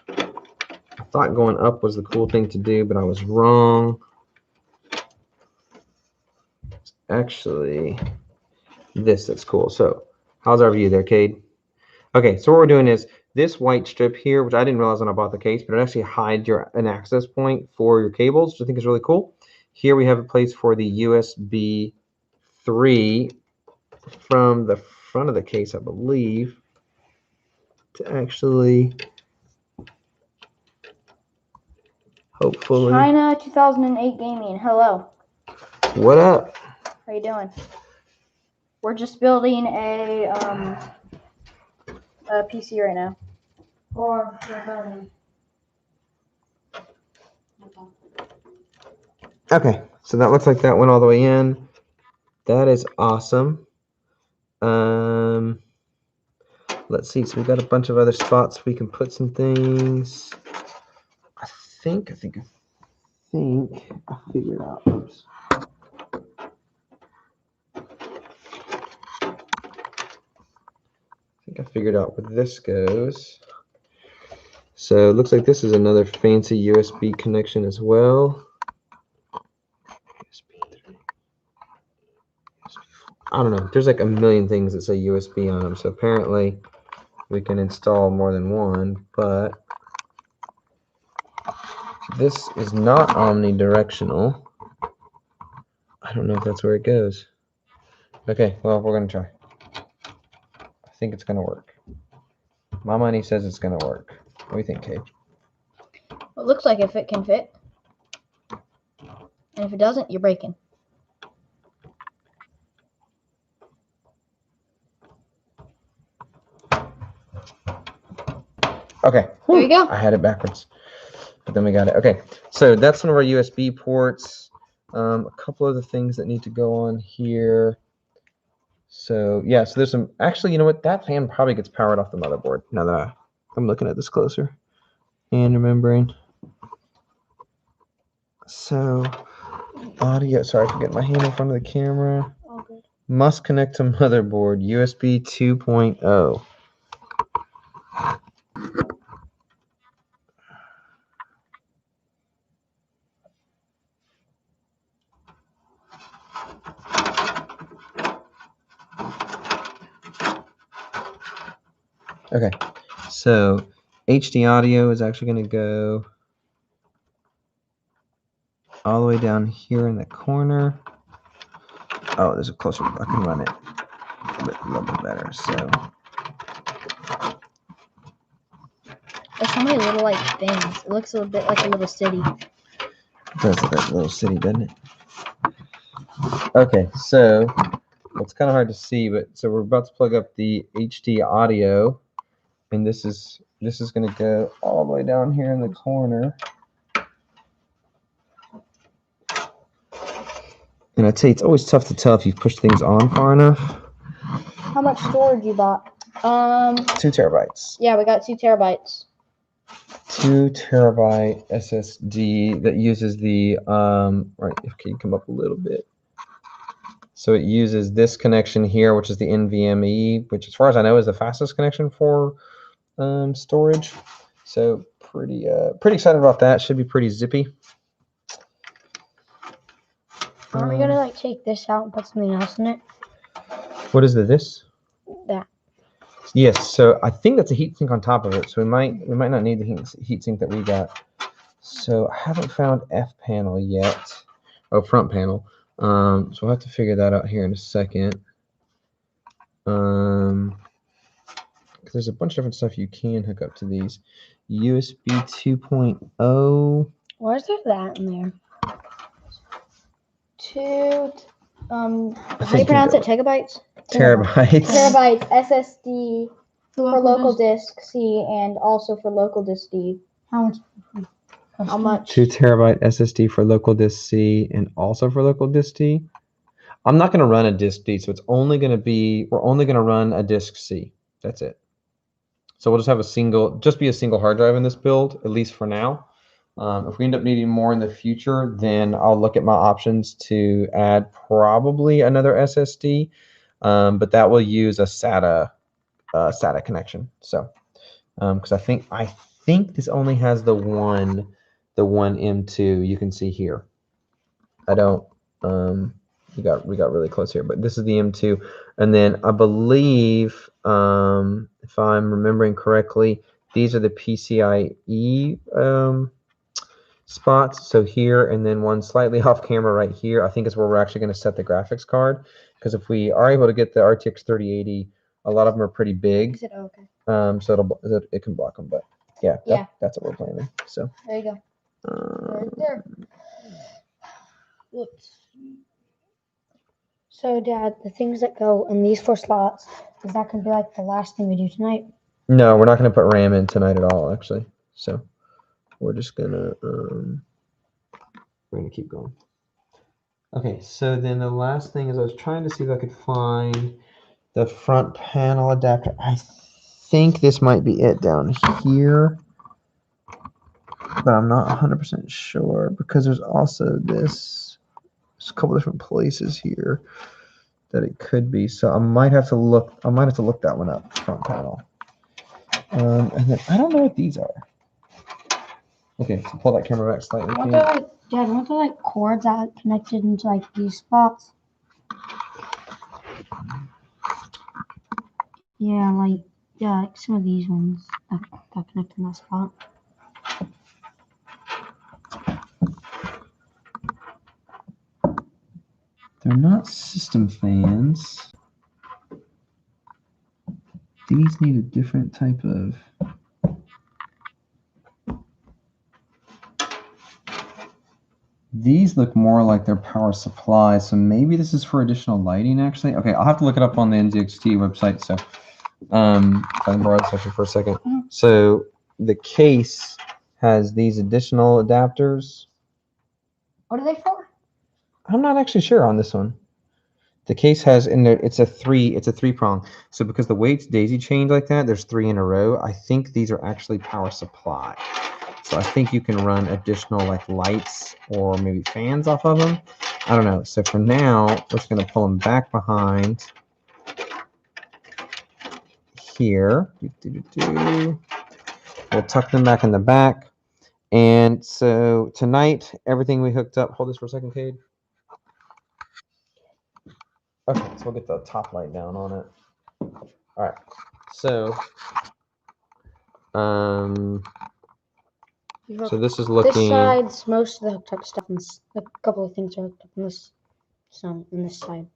I thought going up was the cool thing to do, but I was wrong. It's actually this that's cool. So how's our view there, Cade? Okay, so what we're doing is this white strip here, which I didn't realize when I bought the case, but it actually hides an access point for your cables, which I think is really cool. Here we have a place for the USB 3 from the front of the case, I believe, to actually hopefully. China 2008 Gaming. Hello. What up? How you doing? We're just building a PC right now. Or we're building. Okay, so that looks like that went all the way in. That is awesome. Let's see. So we got a bunch of other spots we can put some things. I think I figured out. Oops. I figured out where this goes. So it looks like this is another fancy USB connection as well. I don't know. There's like a million things that say USB on them. So apparently we can install more than one, but this is not omnidirectional. I don't know if that's where it goes. Okay, well, we're going to try. I think it's going to work. My money says it's going to work. What do you think, Kate? Well, it looks like if it can fit. And if it doesn't, you're breaking. Okay. There you go. I had it backwards, but then we got it. Okay, so that's one of our USB ports. A couple other things that need to go on here. So yeah, so there's some, actually, you know what? That fan probably gets powered off the motherboard now that I'm looking at this closer and remembering. So audio, sorry for getting my hand in front of the camera. All good. Must connect to motherboard, USB 2.0. Okay, so HD audio is actually going to go all the way down here in the corner. Oh, there's a closer look. I can run it a little bit better. So There's so many little like things. It looks a little bit like a little city. it does look like a little city, doesn't it? Okay, so it's kind of hard to see, but so we're about to plug up the HD audio, and this is going to go all the way down here in the corner. And I tell you, it's always tough to tell if you've pushed things on far enough. How much storage you bought? 2 terabytes. Yeah, we got 2 terabytes. 2 terabyte SSD that uses the right. Okay, you come up a little bit. So it uses this connection here, which is the NVMe, which, as far as I know, is the fastest connection for storage. So pretty excited about that. Should be pretty zippy. Aren't we gonna like take this out and put something else in it? What is this? That. Yes. So I think that's a heatsink on top of it. So we might not need the heatsink that we got. So I haven't found F panel yet. Oh, front panel. So we'll have to figure that out here in a second. 'Cause there's a bunch of different stuff you can hook up to these. USB 2.0. Why is there that in there? How do you pronounce it? Tegabytes? Terabytes. Terabytes SSD for local disk C and also for local disk D. How much? How much? 2 terabyte SSD for local disk C and also for local disk D. I'm not going to run a disk D, so it's only going to be, we're only going to run a disk C. That's it. So we'll just have a single hard drive in this build, at least for now. If we end up needing more in the future, then I'll look at my options to add probably another SSD, but that will use a SATA connection. So, because I think this only has the one M2 you can see here. I don't. We got really close here, but this is the M2, and then I believe, if I'm remembering correctly, these are the PCIe spots. So here, and then one slightly off camera right here, I think is where we're actually going to set the graphics card. Because if we are able to get the RTX 3080, a lot of them are pretty big. Is it okay? So it can block them, but yeah, that's what we're planning. So There you go. Right there. Whoops. So, Dad, the things that go in these 4 slots, is that going to be like the last thing we do tonight? no, we're not going to put RAM in tonight at all, actually. So we're just gonna keep going. Okay, so then the last thing is I was trying to see if I could find the front panel adapter. I think this might be it down here, but I'm not 100% sure because there's also there's a couple different places here that it could be. So I might have to look that one up, front panel. And then I don't know what these are. Okay, so pull that camera back slightly. Weren't there like cords that connected into like these spots? Yeah, like some of these ones that connect in that spot. They're not system fans. These need a different type of. These look more like they're power supply, so maybe this is for additional lighting, actually. Okay, I'll have to look it up on the NZXT website. So, I can borrow this actually for a second. So the case has these additional adapters. What are they for? I'm not actually sure on this one. The case has in there, it's a three prong. So because the weights daisy chained like that, there's 3 in a row. I think these are actually power supply. So I think you can run additional like lights or maybe fans off of them. I don't know. So for now, we're just going to pull them back behind here. We'll tuck them back in the back. And so tonight, everything we hooked up. Hold this for a second, Cade. Okay, so we'll get the top light down on it. All right. So, so this is looking. This side's most of the hooked up stuff, and a couple of things are hooked up in this side.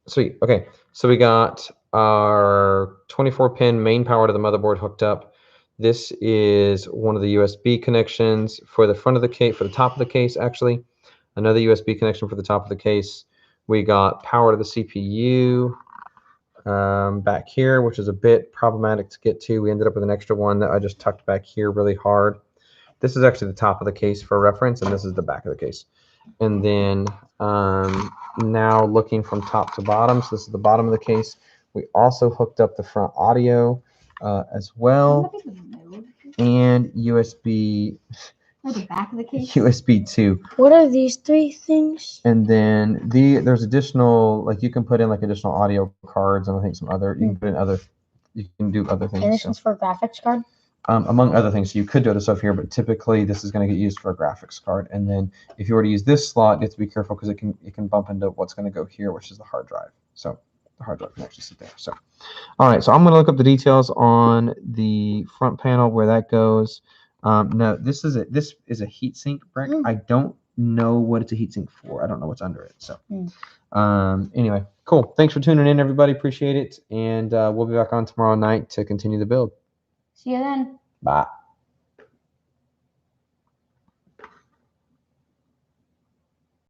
Sweet. Okay, so we got our 24-pin main power to the motherboard hooked up. This is one of the USB connections for the front of the case, for the top of the case, actually. Another USB connection for the top of the case. We got power to the CPU back here, which is a bit problematic to get to. We ended up with an extra one that I just tucked back here really hard. This is actually the top of the case for reference, and this is the back of the case. And then now looking from top to bottom, so this is the bottom of the case. We also hooked up the front audio as well, and USB The back of the case. USB 2. What are these 3 things? And then there's additional, like you can put in like additional audio cards and I think some other, you can put in other, you can do other things. And this So, one's for graphics card. among other things, so you could do other stuff here, but typically this is going to get used for a graphics card. And then if you were to use this slot, you have to be careful because it can bump into what's going to go here, which is the hard drive. So the hard drive can actually sit there. So, all right, so I'm going to look up the details on the front panel where that goes. No, this is a heat sink, Breck. I don't know what it's a heat sink for. I don't know what's under it. So, anyway, cool. Thanks for tuning in, everybody. Appreciate it. And we'll be back on tomorrow night to continue the build. See you then. Bye.